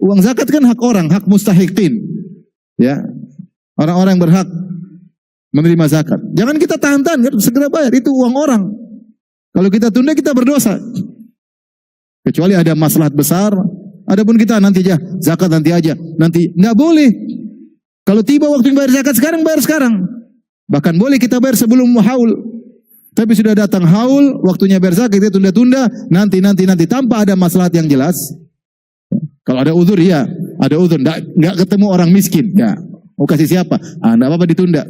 uang zakat kan hak orang, hak mustahiqin. Ya, orang-orang yang berhak menerima zakat. Jangan kita tahan-tahan, segera bayar, itu uang orang. Kalau kita tunda, kita berdosa. Kecuali ada maslahat besar, adapun kita nanti aja, zakat nanti aja, nanti nggak boleh. Kalau tiba waktu bayar zakat sekarang, bayar sekarang. Bahkan boleh kita bayar sebelum haul. Tapi sudah datang haul, waktunya bayar zakat, kita tunda-tunda, nanti, tanpa ada maslahat yang jelas. Kalau ada uzur, ya, ada uzur. Nggak ketemu orang miskin, ya. Mau kasih siapa? Nggak apa-apa ditunda.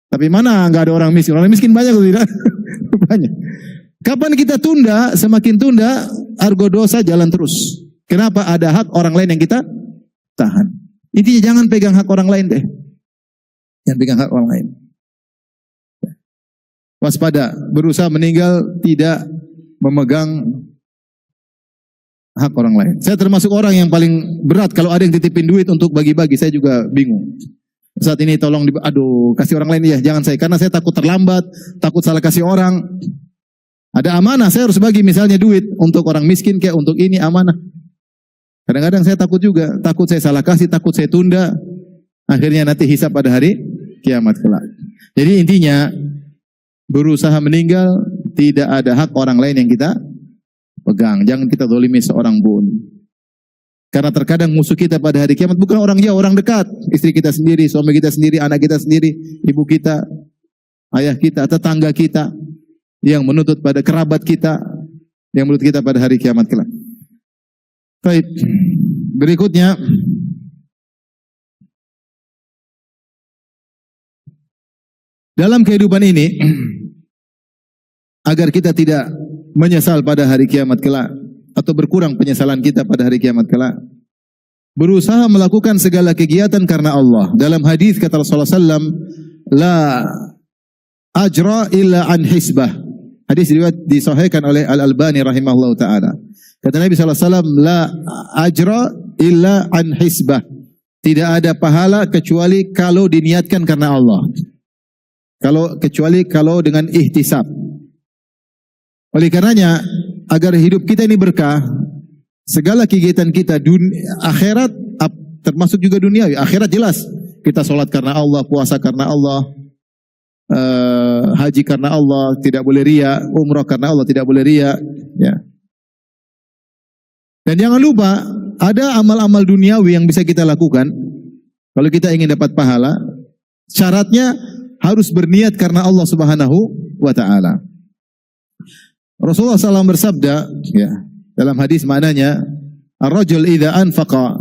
Tapi mana nggak ada orang miskin? Orang miskin banyak atau tidak? Banyak. Kapan kita tunda, semakin tunda, argo dosa jalan terus. Kenapa? Ada hak orang lain yang kita tahan. Intinya jangan pegang hak orang lain deh. Jangan pegang hak orang lain. Waspada, berusaha meninggal tidak memegang hak orang lain. Saya termasuk orang yang paling berat kalau ada yang titipin duit untuk bagi-bagi, saya juga bingung. Saat ini tolong, kasih orang lain ya, jangan saya. Karena saya takut terlambat, takut salah kasih orang. Ada amanah, saya harus bagi misalnya duit untuk orang miskin kayak untuk ini amanah. Kadang-kadang saya takut juga, takut saya salah kasih, takut saya tunda. Akhirnya nanti hisab pada hari kiamat kelak. Jadi intinya, berusaha meninggal, tidak ada hak orang lain yang kita pegang. Jangan kita zalimi seorang pun. Karena terkadang musuh kita pada hari kiamat bukan orang jauh, orang dekat. Istri kita sendiri, suami kita sendiri, anak kita sendiri, ibu kita, ayah kita, tetangga kita, yang menuntut pada kerabat kita, yang menuntut kita pada hari kiamat kelak. Baik, berikutnya dalam kehidupan ini, agar kita tidak menyesal pada hari kiamat kelak, atau berkurang penyesalan kita pada hari kiamat kelak, berusaha melakukan segala kegiatan karena Allah. Dalam hadis kata Rasulullah SAW, la ajra illa an hisbah. Hadis riwayat disahihkan oleh Al-Albani rahimahullah ta'ala. Kata Nabi SAW, la ajra illa an hisbah. Tidak ada pahala kecuali kalau diniatkan karena Allah. Kecuali kalau dengan ihtisab. Oleh karenanya, agar hidup kita ini berkah, segala kegiatan kita akhirat termasuk juga duniawi. Akhirat jelas kita sholat karena Allah, puasa karena Allah, haji karena Allah, tidak boleh riya, umrah karena Allah, tidak boleh riya. Ya. Dan jangan lupa ada amal-amal duniawi yang bisa kita lakukan. Kalau kita ingin dapat pahala, syaratnya harus berniat karena Allah Subhanahu wa Ta'ala. Rasulullah SAW bersabda, ya, dalam hadis maknanya, ar-rajul idza anfaqa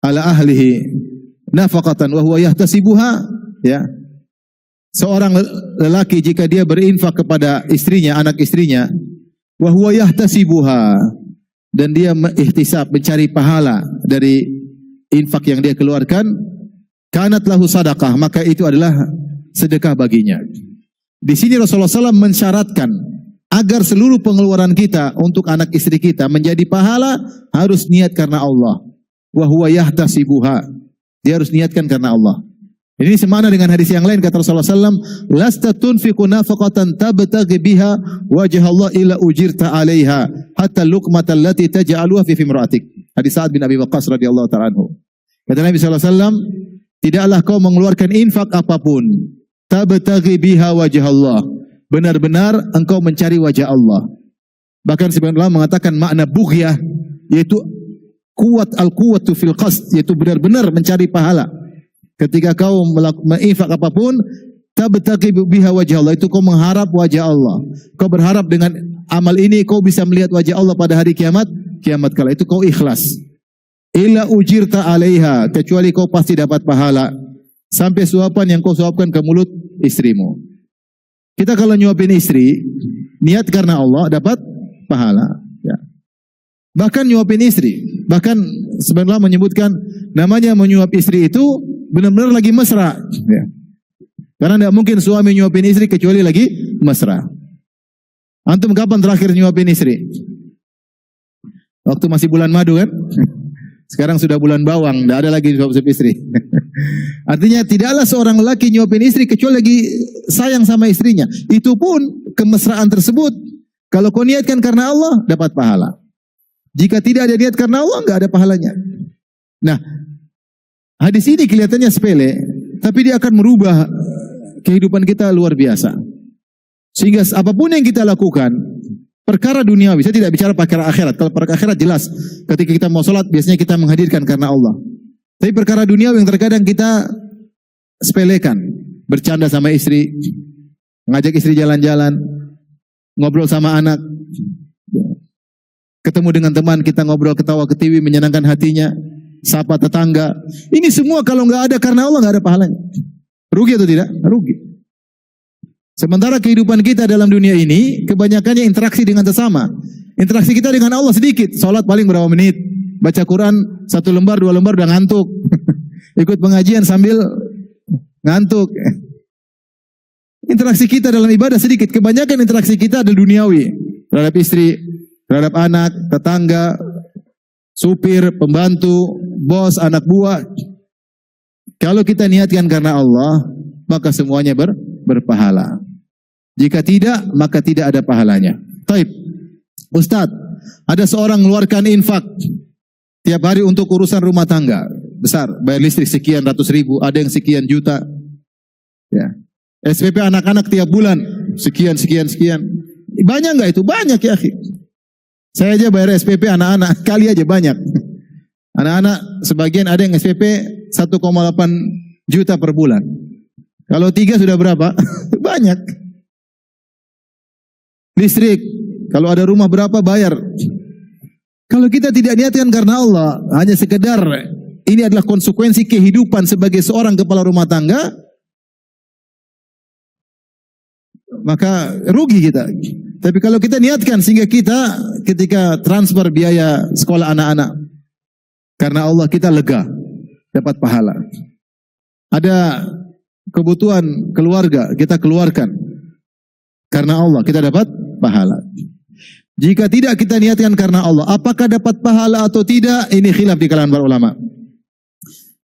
ala ahlihi nafaqatan wa huwa yahtasibuha, ya. Seorang lelaki jika dia berinfak kepada istrinya, anak istrinya, wa huwa yahtasibuha, dan dia ihtisab, mencari pahala dari infak yang dia keluarkan, kanat lahu sadaqah, maka itu adalah sedekah baginya. Di sini Rasulullah SAW mensyaratkan agar seluruh pengeluaran kita untuk anak istri kita menjadi pahala, harus niat karena Allah. Wa huwa yahtasibuha. Dia harus niatkan karena Allah. Ini semana dengan hadis yang lain kata Rasulullah SAW, lasta tunfiqu nafaqatan tabtaghi biha wajha Allah illa ujirta 'alaiha hatta luqmatal lati taj'aluha fi imra'atik. Hadis Sa'ad bin Abi Waqqas radhiyallahu ta'ala anhu. Kata Nabi SAW, tidaklah kau mengeluarkan infak apapun, tabtaghi biha wajha Allah, benar-benar engkau mencari wajah Allah. Bahkan sebagian ulama mengatakan makna bughyah yaitu al-quwwatu fil qasd, yaitu benar-benar mencari pahala. Ketika kau menginfak apapun, tabtaghi biha wajah Allah, itu kau mengharap wajah Allah. Kau berharap dengan amal ini kau bisa melihat wajah Allah pada hari kiamat kala, itu kau ikhlas. Illa ujirta 'alaiha, kecuali kau pasti dapat pahala sampai suapan yang kau suapkan ke mulut istrimu. Kita kalau nyuapin istri, niat karena Allah, dapat pahala. Ya. Bahkan nyuapin istri, bahkan sebenarnya menyebutkan namanya menyuap istri itu benar-benar lagi mesra. Ya. Karena tidak mungkin suami nyuapin istri kecuali lagi mesra. Antum kapan terakhir nyuapin istri? Waktu masih bulan madu kan? Sekarang sudah bulan bawang, tidak ada lagi suap-suap istri. Artinya tidaklah seorang lelaki nyuapin istri kecuali lagi sayang sama istrinya. Itu pun kemesraan tersebut, kalau kau niatkan karena Allah, dapat pahala. Jika tidak ada niat karena Allah, enggak ada pahalanya. Nah, hadis ini kelihatannya sepele, tapi dia akan merubah kehidupan kita luar biasa. Sehingga apapun yang kita lakukan, perkara duniawi, saya tidak bicara perkara akhirat. Kalau perkara akhirat jelas, ketika kita mau sholat, biasanya kita menghadirkan karena Allah. Tapi perkara duniawi yang terkadang kita sepelekan, bercanda sama istri, ngajak istri jalan-jalan, ngobrol sama anak, ketemu dengan teman, kita ngobrol ketawa ketiwi, menyenangkan hatinya, sapa tetangga. Ini semua kalau nggak ada karena Allah, nggak ada pahalanya. Rugi atau tidak? Rugi. Sementara kehidupan kita dalam dunia ini kebanyakannya interaksi dengan sesama. Interaksi kita dengan Allah sedikit. Salat paling berapa menit? Baca Quran 1 lembar 2 lembar udah ngantuk. Ikut pengajian sambil ngantuk. Interaksi kita dalam ibadah sedikit. Kebanyakan interaksi kita adalah duniawi. Terhadap istri, terhadap anak, tetangga, supir, pembantu, bos, anak buah. Kalau kita niatkan karena Allah, maka semuanya berpahala. Jika tidak, maka tidak ada pahalanya. Taib. Ustadz, ada seorang mengeluarkan infak tiap hari untuk urusan rumah tangga. Besar, bayar listrik sekian ratus ribu, ada yang sekian juta. Ya. SPP anak-anak tiap bulan, sekian. Banyak nggak itu? Banyak ya, akhi. Saya aja bayar SPP anak-anak, kali aja banyak. Anak-anak, sebagian ada yang SPP 1,8 juta per bulan. Kalau 3 sudah berapa? Banyak. Listrik, kalau ada rumah berapa bayar. Kalau kita tidak niatkan karena Allah, hanya sekedar ini adalah konsekuensi kehidupan sebagai seorang kepala rumah tangga, maka rugi kita. Tapi kalau kita niatkan sehingga kita ketika transfer biaya sekolah anak-anak, karena Allah kita lega, dapat pahala. Ada kebutuhan keluarga kita keluarkan karena Allah, kita dapat pahala. Jika tidak kita niatkan karena Allah, apakah dapat pahala atau tidak? Ini khilaf di kalangan para ulama.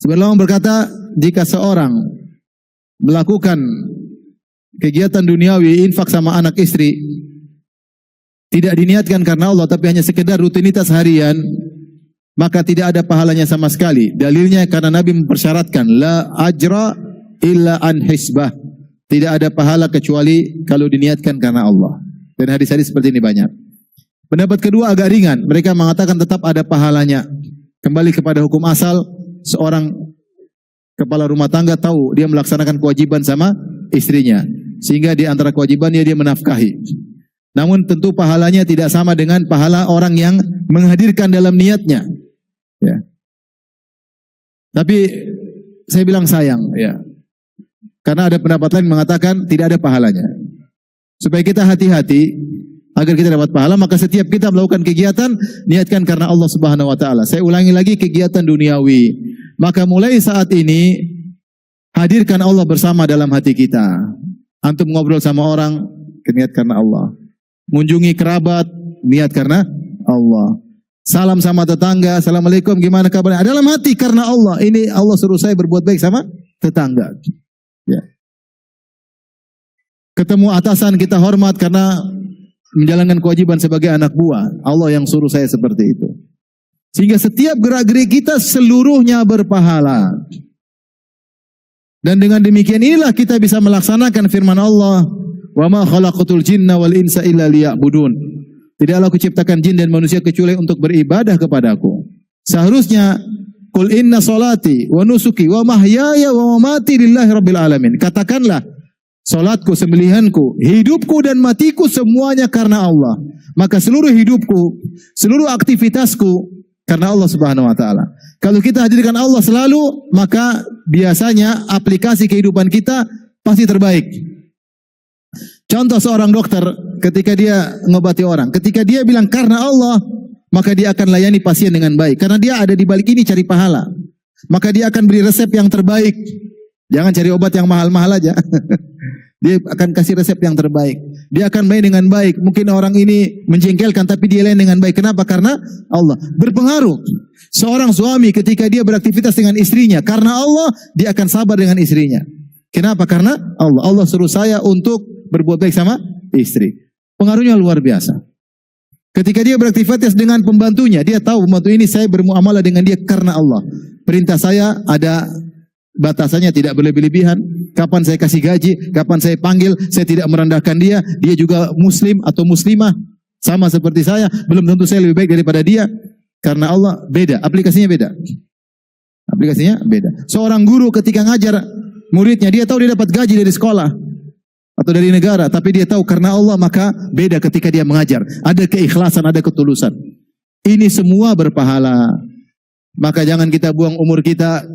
Sebagian ulama berkata, jika seorang melakukan kegiatan duniawi, infak sama anak istri, tidak diniatkan karena Allah, tapi hanya sekedar rutinitas harian, maka tidak ada pahalanya sama sekali. Dalilnya karena Nabi mempersyaratkan, la ajra illa an hisbah. Tidak ada pahala kecuali kalau diniatkan karena Allah. Dan hadis-hadis seperti ini banyak. Pendapat kedua agak ringan. Mereka mengatakan tetap ada pahalanya. Kembali kepada hukum asal, seorang kepala rumah tangga tahu dia melaksanakan kewajiban sama istrinya. Sehingga di antara kewajibannya dia menafkahi. Namun tentu pahalanya tidak sama dengan pahala orang yang menghadirkan dalam niatnya. Ya. Tapi saya bilang sayang, ya. Karena ada pendapat lain mengatakan tidak ada pahalanya. Supaya kita hati-hati agar kita dapat pahala, maka setiap kita melakukan kegiatan niatkan karena Allah Subhanahu wa taala. Saya ulangi lagi, kegiatan duniawi. Maka mulai saat ini hadirkan Allah bersama dalam hati kita. Antum ngobrol sama orang, niat karena Allah. Mengunjungi kerabat, niat karena Allah. Salam sama tetangga, assalamualaikum, gimana kabarnya? Dalam hati karena Allah. Ini Allah suruh saya berbuat baik sama tetangga. Ya. Ketemu atasan kita hormat karena menjalankan kewajiban sebagai anak buah. Allah yang suruh saya seperti itu. Sehingga setiap gerak-gerik kita seluruhnya berpahala. Dan dengan demikian inilah kita bisa melaksanakan firman Allah, "Wa ma khalaqatul jinna wal insa illa liya'budun." Tidaklah aku ciptakan jin dan manusia kecuali untuk beribadah kepadaku. Seharusnya qul inna salati wa nusuki wa mahyaya wa mamati lillahi rabbil alamin. Katakanlah, salatku, sembelihanku, hidupku dan matiku semuanya karena Allah. Maka seluruh hidupku, seluruh aktivitasku karena Allah Subhanahu wa taala. Kalau kita hadirkan Allah selalu, maka biasanya aplikasi kehidupan kita pasti terbaik. Contoh seorang dokter ketika dia ngobati orang, ketika dia bilang karena Allah, maka dia akan layani pasien dengan baik. Karena dia ada di balik ini cari pahala. Maka dia akan beri resep yang terbaik. Jangan cari obat yang mahal-mahal aja. Dia akan kasih resep yang terbaik. Dia akan main dengan baik. Mungkin orang ini menjengkelkan tapi dia lain dengan baik. Kenapa? Karena Allah. Berpengaruh. Seorang suami ketika dia beraktivitas dengan istrinya, karena Allah, dia akan sabar dengan istrinya. Kenapa? Karena Allah. Allah suruh saya untuk berbuat baik sama istri. Pengaruhnya luar biasa. Ketika dia beraktivitas dengan pembantunya, dia tahu pembantu ini saya bermuamalah dengan dia karena Allah. Perintah saya ada batasannya, tidak berlebih-lebihan. Kapan saya kasih gaji, kapan saya panggil, saya tidak merendahkan dia. Dia juga muslim atau muslimah, sama seperti saya. Belum tentu saya lebih baik daripada dia. Karena Allah beda, aplikasinya beda. Aplikasinya beda. Seorang guru ketika ngajar muridnya, dia tahu dia dapat gaji dari sekolah atau dari negara, tapi dia tahu karena Allah, maka beda ketika dia mengajar. Ada keikhlasan, ada ketulusan. Ini semua berpahala. Maka jangan kita buang umur kita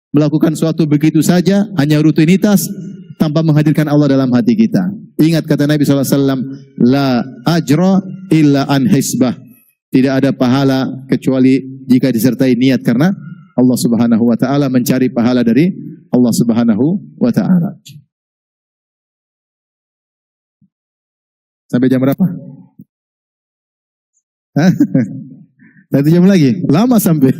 melakukan suatu begitu saja, hanya rutinitas, tanpa menghadirkan Allah dalam hati kita. Ingat kata Nabi SAW, la ajra illa an hisbah. Tidak ada pahala kecuali jika disertai niat karena Allah Subhanahu wa taala, mencari pahala dari Allah Subhanahu wa taala. Sampai jam berapa? Hah? 1 jam lagi? Lama sampai.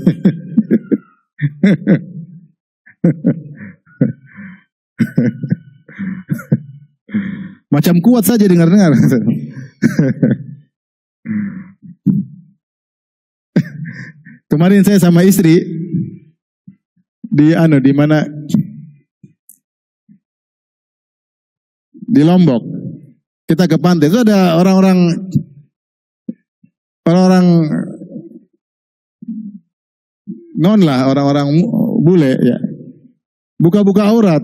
Macam kuat saja dengar-dengar. Kemarin saya sama istri di mana? Di Lombok. Kita ke pantai. Itu ada orang-orang non lah, orang-orang bule ya. Buka-buka aurat.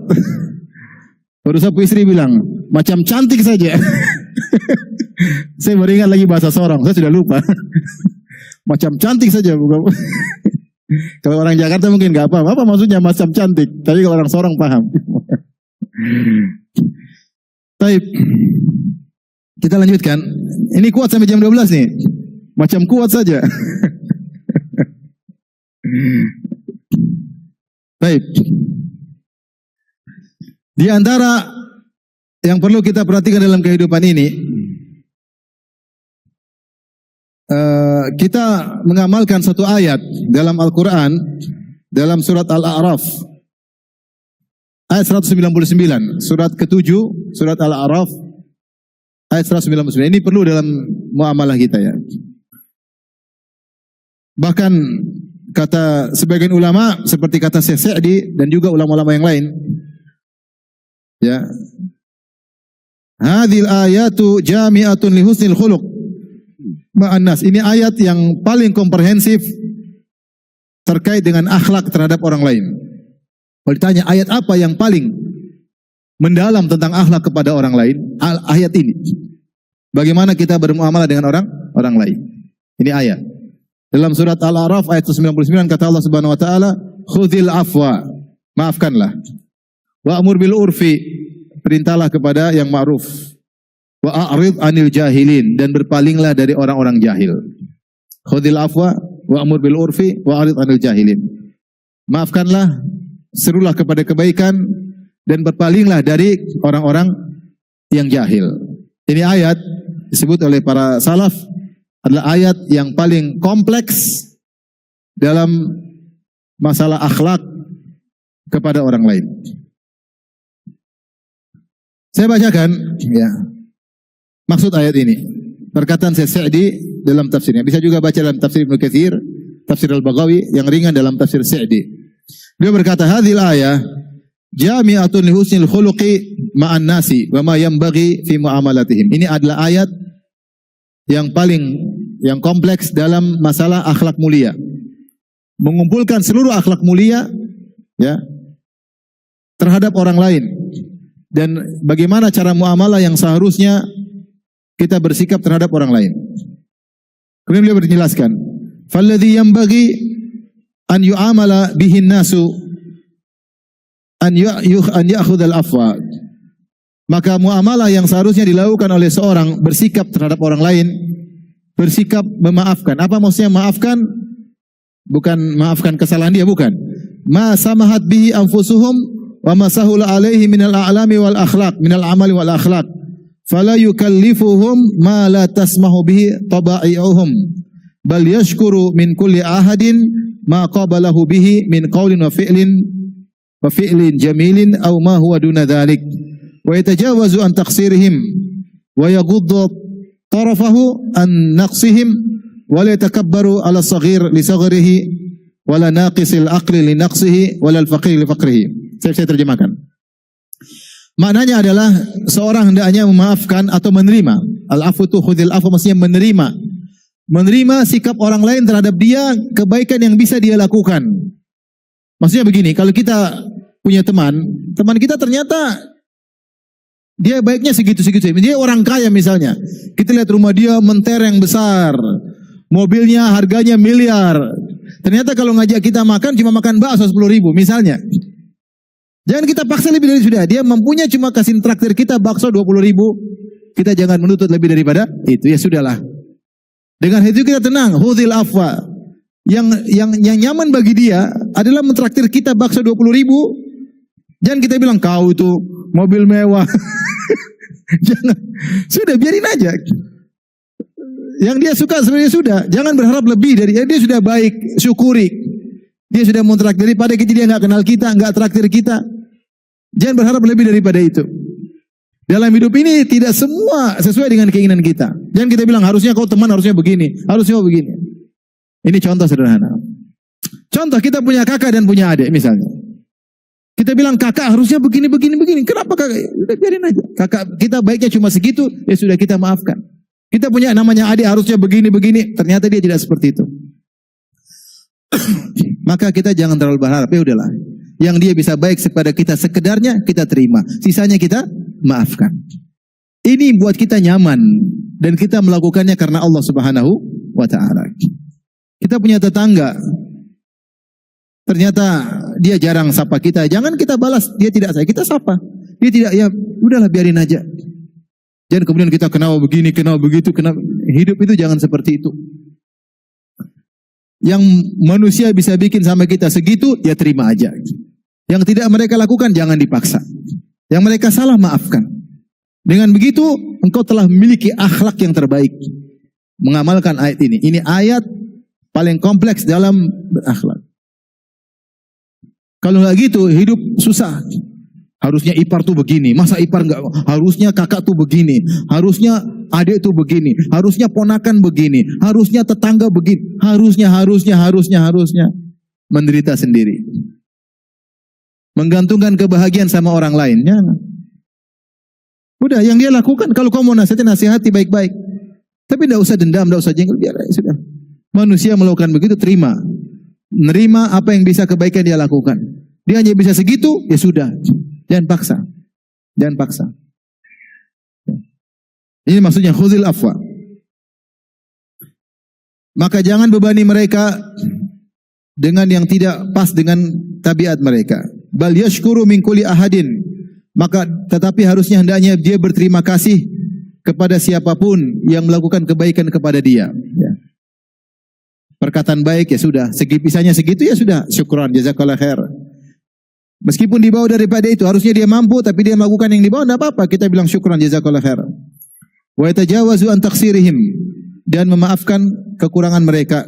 Baru sapu istri bilang, macam cantik saja. Saya baru ingat lagi bahasa Sorong, saya sudah lupa. Macam cantik saja. Kalau orang Jakarta mungkin gak paham. Apa maksudnya macam cantik? Tapi kalau orang Sorong paham. Baik. Kita lanjutkan. Ini kuat sampai jam 12 nih. Macam kuat saja. Baik. Di antara yang perlu kita perhatikan dalam kehidupan ini, kita mengamalkan satu ayat dalam Al-Quran, dalam surat Al-A'raf, ayat 199, surat ke-7, surat Al-A'raf, ayat 199. Ini perlu dalam muamalah kita ya. Bahkan kata sebagian ulama, seperti kata Syekh Sa'di dan juga ulama-ulama yang lain, ya, hadhil ayatu jami'atun li husnil khuluq ma'an nas. Ini ayat yang paling komprehensif terkait dengan akhlak terhadap orang lain. Kalau ditanya ayat apa yang paling mendalam tentang akhlak kepada orang lain, ayat ini. Bagaimana kita bermuamalah dengan orang lain. Ini ayat. Dalam surat Al-A'raf ayat 99 kata Allah Subhanahu wa taala, "Khudzil afwa." Maafkanlah. Wa amur bil urfi. Perintahlah kepada yang ma'ruf. Wa a'rid 'anil jahilin, dan berpalinglah dari orang-orang jahil. Khudzil afwa wa amur bil urfi wa a'rid 'anil jahilin. Maafkanlah, serulah kepada kebaikan, dan berpalinglah dari orang-orang yang jahil. Ini ayat disebut oleh para salaf adalah ayat yang paling kompleks dalam masalah akhlak kepada orang lain. Saya bacakan ya maksud ayat ini. Perkataan Syekh Sa'di dalam tafsirnya. Bisa juga baca dalam tafsir Ibnu Katsir, tafsir Al-Baghawi yang ringan dalam tafsir Sa'di. Dia berkata, "Hadhil ayah jami'atun li husnil khuluqi ma'an nasi wa ma yanbaghi fi muamalatihim." Ini adalah ayat yang kompleks dalam masalah akhlak mulia. Mengumpulkan seluruh akhlak mulia ya terhadap orang lain, dan bagaimana cara muamalah yang seharusnya kita bersikap terhadap orang lain. Kemudian beliau menjelaskan, "Falladhi yanbaghi an yu'amala bihin nasu an ya'khudhal afwa." Maka muamalah yang seharusnya dilakukan oleh seorang bersikap terhadap orang lain, bersikap memaafkan. Apa maksudnya maafkan? Bukan maafkan kesalahan dia, bukan. Ma samahat bihi anfusuhum wa masahula alaihi minal a'lami wal akhlaq, minal amali wal akhlaq. Fala yukallifuhum ma la tasmahu bihi taba'i'uhum. Bal yashkuru min kulli ahadin ma qabalahu bihi min qawlin wa fi'lin jamilin aw ma huwa duna dhalik. Wa yatajawazu an taqsirihim wa yaghuddu tarafahu an naqsihim wa la yatakabbaru ala saghir li saghrihi wa la naqisil aqli li naqsihi wa la al-faqir li faqrihi. Saya terjemahkan. Maknanya adalah seorang hendaknya memaafkan atau menerima. Al-afu tu khudil afu, maksudnya menerima. Menerima sikap orang lain terhadap dia, kebaikan yang bisa dia lakukan. Maksudnya begini, kalau kita punya teman kita ternyata dia baiknya segitu-segitu. Dia orang kaya misalnya. Kita lihat rumah dia mentereng besar. Mobilnya harganya miliar. Ternyata kalau ngajak kita makan cuma makan bakso 10.000 misalnya. Jangan kita paksa lebih dari sudah. Dia mampunya cuma kasih traktir kita bakso 20.000. Kita jangan menuntut lebih daripada itu. Ya sudahlah. Dengan itu kita tenang. Hudhil afwa. Yang nyaman bagi dia adalah mentraktir kita bakso 20.000. Jangan kita bilang kau itu mobil mewah. Jangan. Sudah biarin aja. Yang dia suka sebenarnya sudah. Jangan berharap lebih dari dia sudah baik, syukuri. Dia sudah mentraktir daripada dia nggak kenal kita, nggak traktir kita. Jangan berharap lebih daripada itu. Dalam hidup ini tidak semua sesuai dengan keinginan kita. Jangan kita bilang harusnya kau teman harusnya begini, harusnya begini. Ini contoh sederhana. Contoh kita punya kakak dan punya adik misalnya. Kita bilang kakak harusnya begini. Kenapa kakak? Udah biarin aja. Kakak kita baiknya cuma segitu, ya sudah kita maafkan. Kita punya namanya adik harusnya begini. Ternyata dia tidak seperti itu. Maka kita jangan terlalu berharap. Ya udahlah. Yang dia bisa baik kepada kita sekedarnya kita terima. Sisanya kita maafkan. Ini buat kita nyaman dan kita melakukannya karena Allah Subhanahu wa taala. Kita punya tetangga. Ternyata dia jarang sapa kita. Jangan kita balas, dia tidak saya, kita sapa. Dia tidak, ya udahlah biarin aja. Jangan kemudian kita kenal begini, kenal begitu, kenal. Hidup itu jangan seperti itu. Yang manusia bisa bikin sama kita segitu, ya terima aja. Yang tidak mereka lakukan, jangan dipaksa. Yang mereka salah, maafkan. Dengan begitu, engkau telah memiliki akhlak yang terbaik. Mengamalkan ayat ini. Ini ayat paling kompleks dalam berakhlak. Kalau nggak gitu, hidup susah. Harusnya ipar tuh begini, masa ipar enggak? Harusnya kakak tuh begini, harusnya adik tuh begini, harusnya ponakan begini, harusnya tetangga begini, harusnya menderita sendiri. Menggantungkan kebahagiaan sama orang lainnya. Udah, yang dia lakukan, kalau kamu mau nasihati baik-baik. Tapi enggak usah dendam, enggak usah jengkel, biar aja sudah. Manusia melakukan begitu, terima. Menerima apa yang bisa kebaikan dia lakukan. Dia hanya bisa segitu, ya sudah. Jangan paksa. Jangan paksa. Ini maksudnya khuzil afwa. Maka jangan bebani mereka dengan yang tidak pas dengan tabiat mereka. Bal yashkuru min kulli ahadin. Maka tetapi harusnya hendaknya dia berterima kasih kepada siapapun yang melakukan kebaikan kepada dia. Ya. Perkataan baik ya sudah, segi pisahnya segitu ya sudah, syukran, jazakallah khair. Meskipun di bawah daripada itu, harusnya dia mampu, tapi dia melakukan yang di bawah, tidak apa-apa. Kita bilang syukran, jazakallah khair. Wa yatajawazu an taqsirihim, dan memaafkan kekurangan mereka.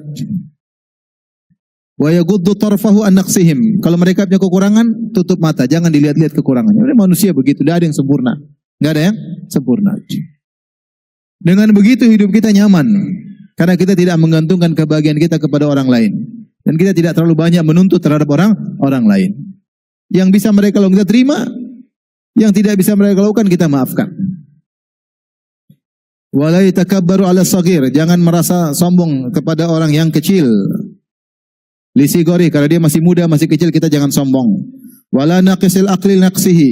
Wa yaghuddu tarfahu an naqsihim. Kalau mereka punya kekurangan, tutup mata, jangan dilihat-lihat kekurangannya. Manusia begitu, tidak ada yang sempurna. Tidak ada yang sempurna. Dengan begitu hidup kita nyaman. Karena kita tidak menggantungkan kebahagiaan kita kepada orang lain. Dan kita tidak terlalu banyak menuntut terhadap orang lain. Yang bisa mereka lakukan kita terima, yang tidak bisa mereka lakukan kita maafkan. Wala yatakabbaru 'ala shaghir, jangan merasa sombong kepada orang yang kecil. Lisigori, karena dia masih muda, masih kecil, kita jangan sombong. Wala naqisil aqli naqsihi,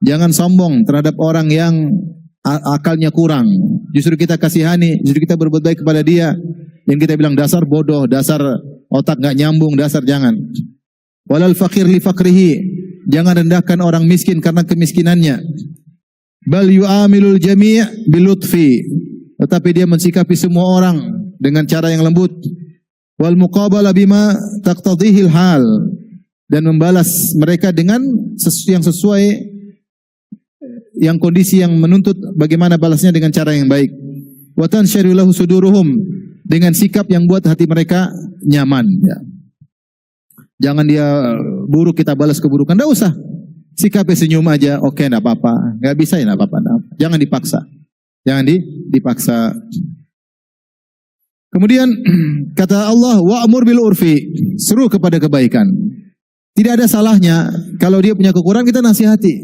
jangan sombong terhadap orang yang akalnya kurang. Justru kita kasihani, justru kita berbuat baik kepada dia. Yang kita bilang dasar bodoh, dasar otak nggak nyambung, dasar jangan. Walal fakir li fakrihi, jangan rendahkan orang miskin karena kemiskinannya. Bal yu'amilul jami' bilutfi, tetapi dia mensikapi semua orang dengan cara yang lembut. Wal muqabala bima taqtadihil hal, dan membalas mereka dengan yang sesuai, yang kondisi yang menuntut bagaimana balasnya dengan cara yang baik. Wa tansharu lahu suduruhum, dengan sikap yang buat hati mereka nyaman. Ya. Jangan dia buruk kita balas keburukan, enggak usah. Sikapnya senyum aja, oke, enggak apa-apa. Enggak bisa ya enggak apa-apa. Jangan dipaksa. Jangan dipaksa. Kemudian kata Allah, wa'mur bil urfi, seru kepada kebaikan. Tidak ada salahnya kalau dia punya kekurangan kita nasihati.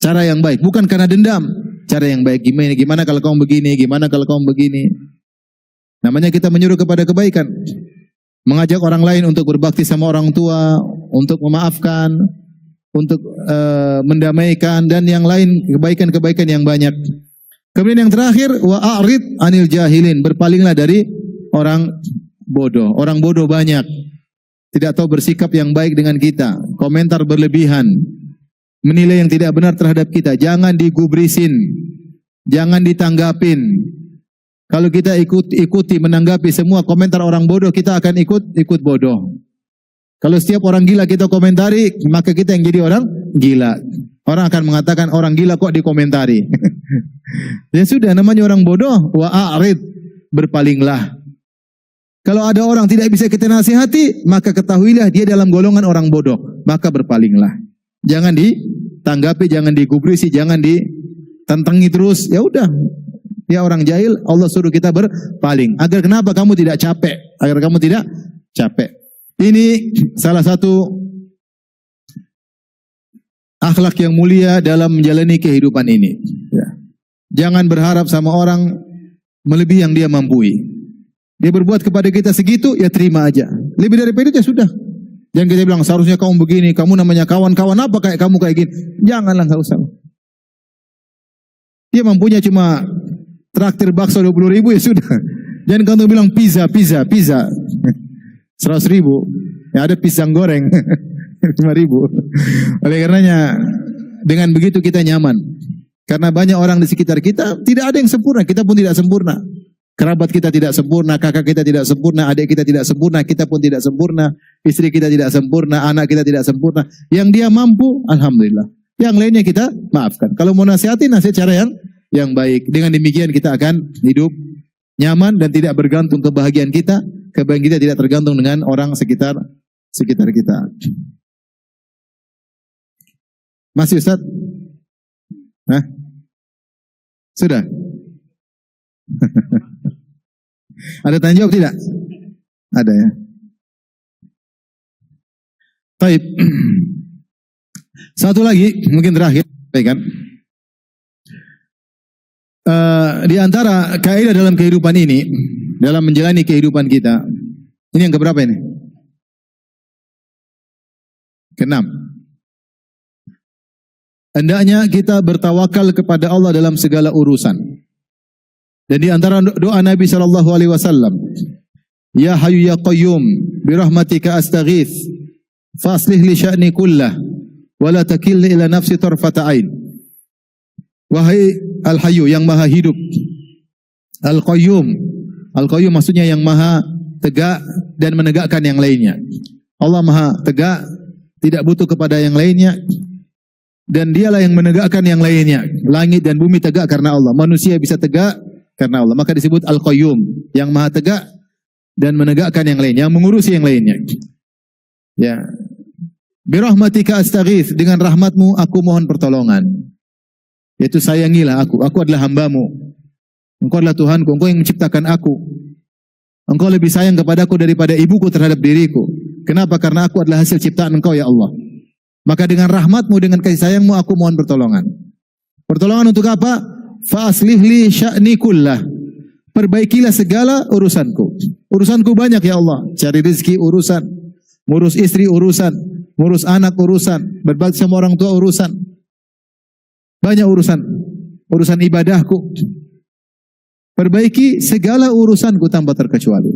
Cara yang baik, bukan karena dendam. Cara yang baik, gimana kalau kamu begini, gimana kalau kamu begini. Namanya kita menyuruh kepada kebaikan. Mengajak orang lain untuk berbakti sama orang tua, untuk memaafkan, untuk mendamaikan, dan yang lain kebaikan-kebaikan yang banyak. Kemudian yang terakhir, wa'arid anil jahilin, berpalinglah dari orang bodoh. Orang bodoh banyak, tidak tahu bersikap yang baik dengan kita, komentar berlebihan, menilai yang tidak benar terhadap kita. Jangan digubrisin, jangan ditanggapin. Kalau kita ikuti menanggapi semua komentar orang bodoh, kita akan ikut bodoh. Kalau setiap orang gila kita komentari, maka kita yang jadi orang gila. Orang akan mengatakan orang gila kok dikomentari. Ya sudah, namanya orang bodoh, wa'arid, berpalinglah. Kalau ada orang tidak bisa kita nasihati, maka ketahuilah dia dalam golongan orang bodoh, maka berpalinglah. Jangan ditanggapi, jangan digubrisi, jangan ditantangi terus. Ya udah. Ya orang jahil, Allah suruh kita berpaling. Agar kenapa? Kamu tidak capek. Agar kamu tidak capek. Ini salah satu akhlak yang mulia dalam menjalani kehidupan ini. Ya. Jangan berharap sama orang melebihi yang dia mampu. Dia berbuat kepada kita segitu, ya terima aja. Lebih daripada itu ya sudah. Jangan kita bilang seharusnya kamu begini, kamu namanya kawan-kawan apa kayak kamu kayak gini. Janganlah, nggak usah. Dia mampunya cuma traktir bakso 20.000 ya sudah. Jangan kamu bilang pizza. 100.000. Ya ada pisang goreng 5.000. Oleh karenanya dengan begitu kita nyaman. Karena banyak orang di sekitar kita tidak ada yang sempurna, kita pun tidak sempurna. Kerabat kita tidak sempurna, kakak kita tidak sempurna, adik kita tidak sempurna, kita pun tidak sempurna, istri kita tidak sempurna, anak kita tidak sempurna. Yang dia mampu, alhamdulillah. Yang lainnya kita maafkan. Kalau mau nasihatin, nasihat cara yang baik. Dengan demikian kita akan hidup nyaman dan tidak bergantung kebahagiaan kita. Kebahagiaan kita tidak tergantung dengan orang sekitar kita. Masih Ustaz? Hah? Sudah? Ada tanya jawab tidak? Ada ya. Baik. Satu lagi, mungkin terakhir, kan? Di antara kaidah dalam kehidupan ini, dalam menjalani kehidupan kita, ini yang keberapa ini? Keenam. Hendaknya kita bertawakal kepada Allah dalam segala urusan. Dan di antara doa Nabi sallallahu alaihi wasallam, Ya Hayyu ya Qayyum bi rahmatika astaghits faslih li sya'ni kullah wa la takilni ila nafsi tarfata ain. Wahai Al-Hayyu yang Maha hidup, Al-Qayyum. Al-Qayyum maksudnya yang Maha tegak dan menegakkan yang lainnya. Allah Maha tegak, tidak butuh kepada yang lainnya, dan dialah yang menegakkan yang lainnya. Langit dan bumi tegak karena Allah, manusia bisa tegak karena Allah. Maka disebut Al-Qayyum, yang Maha tegak dan menegakkan yang lainnya, yang mengurusi yang lainnya. Ya. Birahmatika astaghits, dengan rahmatmu aku mohon pertolongan. Yaitu sayangilah aku adalah hambamu. Engkau adalah Tuhanku, engkau yang menciptakan aku. Engkau lebih sayang kepadaku daripada ibuku terhadap diriku. Kenapa? Karena aku adalah hasil ciptaan engkau ya Allah. Maka dengan rahmatmu, dengan kasih sayangmu aku mohon pertolongan. Pertolongan untuk apa? Fa aslih li sya'ni kullah. Perbaikilah segala urusanku. Urusanku banyak ya Allah. Cari rezeki urusan, ngurus istri urusan, ngurus anak urusan, berbakti sama orang tua urusan. Banyak urusan ibadahku. Perbaiki segala urusanku tanpa terkecuali.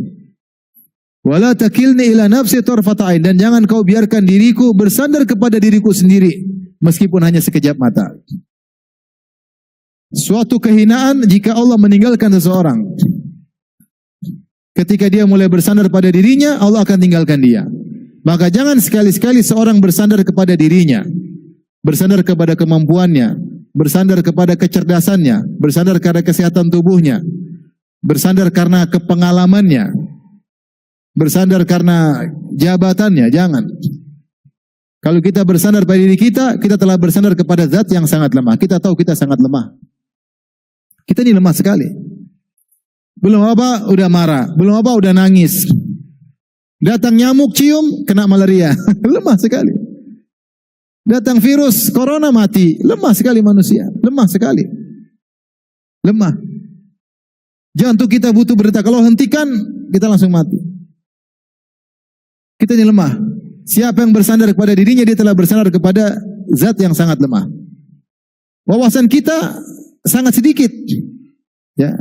Wala takilni ila nafsi tarfata ain, dan jangan kau biarkan diriku bersandar kepada diriku sendiri meskipun hanya sekejap mata. Suatu kehinaan jika Allah meninggalkan seseorang. Ketika dia mulai bersandar pada dirinya, Allah akan tinggalkan dia. Maka jangan sekali-sekali seorang bersandar kepada dirinya, bersandar kepada kemampuannya, bersandar kepada kecerdasannya, bersandar karena kesehatan tubuhnya, bersandar karena kepengalamannya, bersandar karena jabatannya. Jangan. Kalau kita bersandar pada diri kita, kita telah bersandar kepada zat yang sangat lemah. Kita tahu kita sangat lemah. Kita ini lemah sekali. Belum apa udah marah, belum apa udah nangis. Datang nyamuk cium, kena malaria. Lemah sekali. Datang virus corona mati. Lemah sekali manusia. Lemah sekali. Lemah. Jantung kita butuh berdetak. Kalau hentikan, kita langsung mati. Kita ini lemah. Siapa yang bersandar kepada dirinya, dia telah bersandar kepada zat yang sangat lemah. Wawasan kita sangat sedikit. Ya.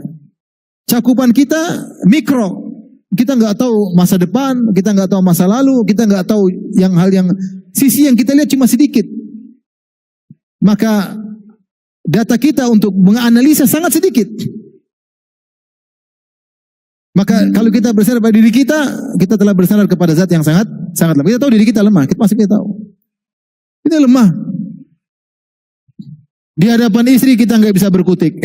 Cakupan kita mikro. Kita nggak tahu masa depan, kita nggak tahu masa lalu, kita nggak tahu hal yang sisi yang kita lihat cuma sedikit. Maka data kita untuk menganalisa sangat sedikit. Maka kalau kita bersandar pada diri kita, kita telah bersandar kepada zat yang sangat lemah. Kita tahu diri kita lemah, kita tahu. Kita lemah. Di hadapan istri kita nggak bisa berkutik.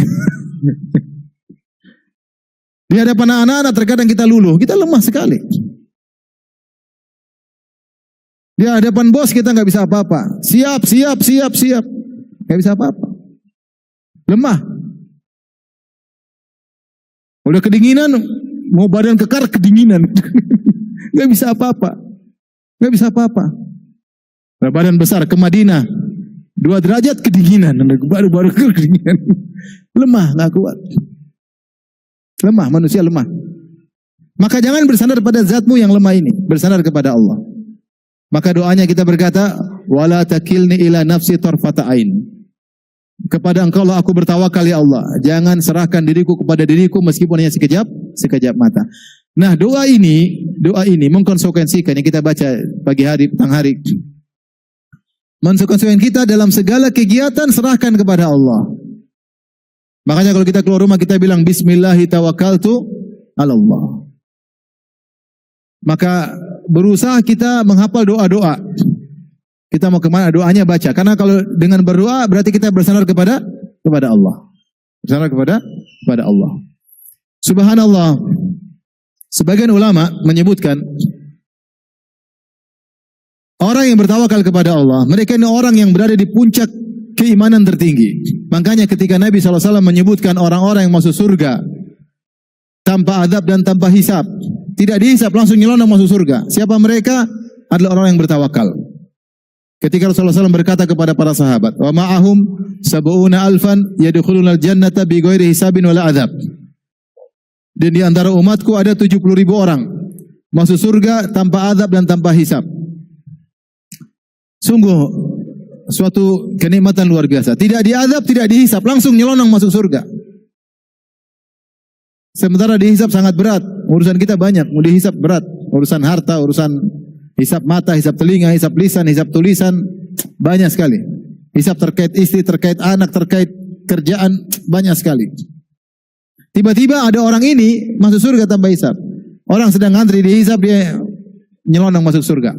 Di hadapan anak-anak terkadang kita luluh, kita lemah sekali. Di hadapan bos kita nggak bisa apa-apa. Siap. Nggak bisa apa-apa. Lemah. Udah kedinginan, mau badan kekar kedinginan. Nggak bisa apa-apa. Nah, badan besar ke Madinah, 2 derajat kedinginan. Baru kedinginan. Lemah, nggak kuat. Lemah, manusia lemah. Maka jangan bersandar pada zatmu yang lemah ini. Bersandar kepada Allah. Maka doanya kita berkata, wala takilni ila nafsi tarfata ain. Kepada engkau lah aku bertawakal ya Allah. Jangan serahkan diriku kepada diriku meskipun hanya sekejap mata. Nah, doa ini mengkonsekuensikan yang kita baca pagi hari, petang hari. Mengkonsekuensikan kita dalam segala kegiatan serahkan kepada Allah. Makanya kalau kita keluar rumah kita bilang bismillahi tawakkaltu 'ala Allah. Maka berusaha kita menghafal doa-doa. Kita mau kemana doanya baca. Karena kalau dengan berdoa berarti kita bersandar kepada Allah. Bersandar kepada Allah. Subhanallah. Sebagian ulama menyebutkan orang yang bertawakal kepada Allah, mereka ini orang yang berada di puncak keimanan tertinggi. Makanya ketika Nabi SAW menyebutkan orang-orang yang masuk surga tanpa adab dan tanpa hisab, tidak dihisab langsung nyelonong masuk surga. Siapa mereka? Adalah orang yang bertawakal. Ketika Rasulullah SAW berkata kepada para sahabat, wa ma'ahum sab'una alfan yadkhulunal jannata bighairi hisabin wala adab. Dan di antara umatku ada 70.000 orang masuk surga tanpa adab dan tanpa hisab. Sungguh suatu kenikmatan luar biasa. Tidak diadab, tidak dihisab, langsung nyelonong masuk surga. Sementara dihisab sangat berat. Urusan kita banyak, mau dihisab berat. Urusan harta, urusan hisab mata, hisab telinga, hisab lisan, hisab tulisan, banyak sekali. Hisab terkait istri, terkait anak, terkait kerjaan, banyak sekali. Tiba-tiba ada orang ini masuk surga tanpa hisab. Orang sedang ngantri dihisab, dia nyelonong masuk surga.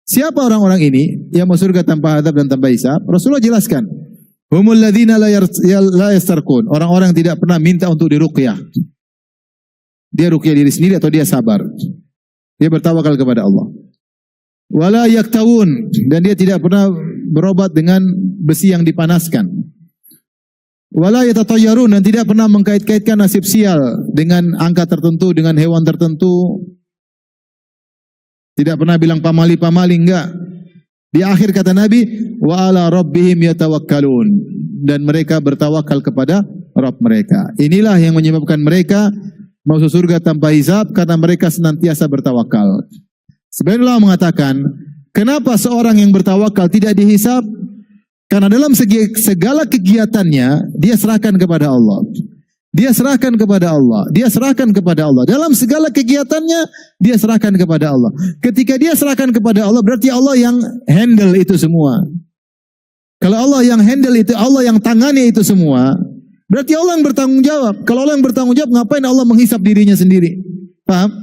Siapa orang-orang ini yang masuk surga tanpa adab dan tanpa hisab? Rasulullah jelaskan. Humul ladzina la yastarqun. Orang-orang yang tidak pernah minta untuk diruqyah. Dia ruqyah diri sendiri atau dia sabar. Dia bertawakal kepada Allah. Wala yaktawun, dan dia tidak pernah berobat dengan besi yang dipanaskan. Wala yatatayyarun, dan tidak pernah mengkait-kaitkan nasib sial dengan angka tertentu, dengan hewan tertentu. Tidak pernah bilang pamali-pamali, enggak. Di akhir kata Nabi, wa ala rabbihim yatawakkalun, dan mereka bertawakal kepada Rabb mereka. Inilah yang menyebabkan mereka masuk surga tanpa hisab, karena mereka senantiasa bertawakal. Sebagian ulama mengatakan, kenapa seorang yang bertawakal tidak dihisab? Karena dalam segala kegiatannya, dia serahkan kepada Allah. Dia serahkan kepada Allah. Dia serahkan kepada Allah. Dalam segala kegiatannya, dia serahkan kepada Allah. Ketika dia serahkan kepada Allah, berarti Allah yang handle itu semua. Kalau Allah yang handle itu, Allah yang tangani itu semua, berarti Allah yang bertanggung jawab. Kalau Allah yang bertanggung jawab, ngapain Allah menghisap dirinya sendiri? Paham?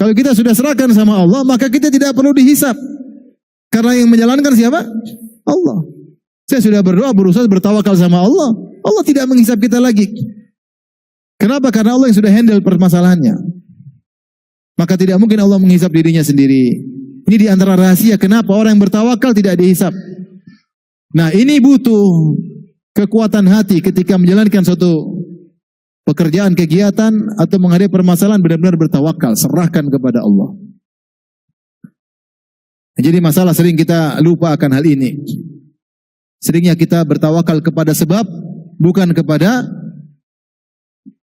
Kalau kita sudah serahkan sama Allah, maka kita tidak perlu dihisap. Karena yang menjalankan siapa? Allah. Saya sudah berdoa, berusaha bertawakal sama Allah. Allah tidak menghisap kita lagi. Kenapa? Karena Allah yang sudah handle permasalahannya. Maka tidak mungkin Allah menghisap dirinya sendiri. Ini di antara rahasia kenapa orang yang bertawakal tidak dihisap. Nah, ini butuh kekuatan hati ketika menjalankan suatu pekerjaan, kegiatan, atau menghadapi permasalahan, benar-benar bertawakal, serahkan kepada Allah. Jadi masalah sering kita lupa akan hal ini. Seringnya kita bertawakal kepada sebab, bukan kepada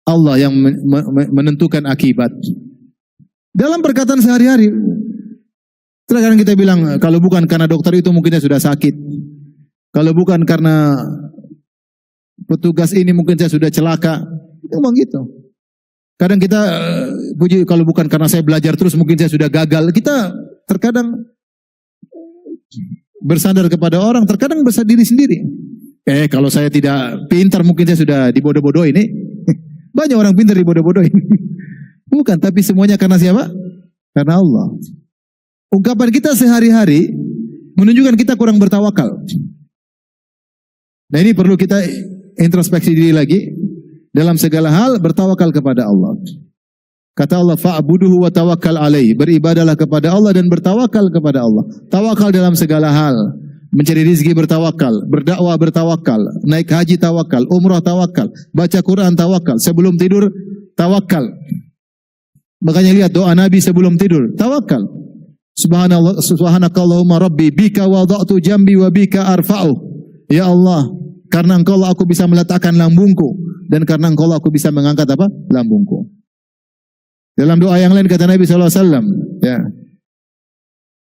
Allah yang menentukan akibat. Dalam perkataan sehari-hari, terkadang kita bilang, kalau bukan karena dokter itu mungkin saya sudah sakit. Kalau bukan karena petugas ini mungkin saya sudah celaka. Memang gitu. Kadang kita puji, kalau bukan karena saya belajar terus mungkin saya sudah gagal. Kita terkadang bersandar kepada orang, terkadang bersandar diri sendiri. Kalau saya tidak pintar mungkin saya sudah dibodoh-bodohin. Banyak orang pintar dibodoh-bodohin. Bukan, tapi semuanya karena siapa? Karena Allah. Ungkapan kita sehari-hari menunjukkan kita kurang bertawakal. Nah, ini perlu kita introspeksi diri lagi. Dalam segala hal bertawakal kepada Allah. Kata Allah, fa'buduhu wa tawakkal alaih. Beribadalah kepada Allah dan bertawakal kepada Allah. Tawakal dalam segala hal. Mencari rezeki bertawakal, berdakwah bertawakal, naik haji tawakal, umrah tawakal, baca Quran tawakal, sebelum tidur tawakal. Makanya lihat doa Nabi sebelum tidur, tawakal. Subhanallah, subhanakallahumma rabbi bika wada'tu jambi wa bika arfa'u. Ya Allah, karena Engkau lah aku bisa meletakkan lambungku, dan karena Engkau lah aku bisa mengangkat apa? Lambungku. Dalam doa yang lain kata Nabi SAW, ya,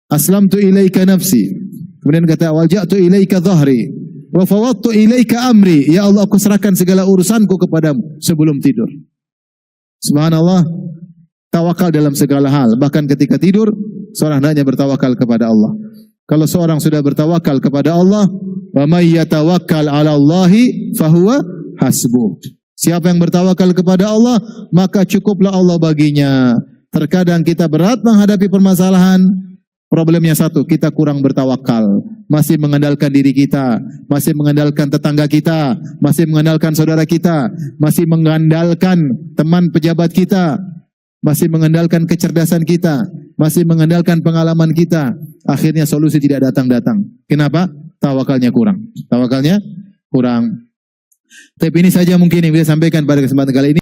aslamtu ilaika nafsi. Kemudian kata, walja'tu ilaika dhahri, wa fawattu ilaika amri. Ya Allah, aku serahkan segala urusanku kepadamu sebelum tidur. Subhanallah, tawakal dalam segala hal. Bahkan ketika tidur, seorang hendaknya bertawakal kepada Allah. Kalau seorang sudah bertawakal kepada Allah, wa may yatawakkal 'ala Allahi fahuwa hasbuh. Siapa yang bertawakal kepada Allah, maka cukuplah Allah baginya. Terkadang kita berat menghadapi permasalahan. Problemnya satu, kita kurang bertawakal. Masih mengandalkan diri kita, masih mengandalkan tetangga kita, masih mengandalkan saudara kita, masih mengandalkan teman pejabat kita, masih mengandalkan kecerdasan kita, masih mengandalkan pengalaman kita. Akhirnya solusi tidak datang-datang. Kenapa? Tawakalnya kurang. Tawakalnya kurang. Tapi ini saja mungkin yang bisa sampaikan pada kesempatan kali ini.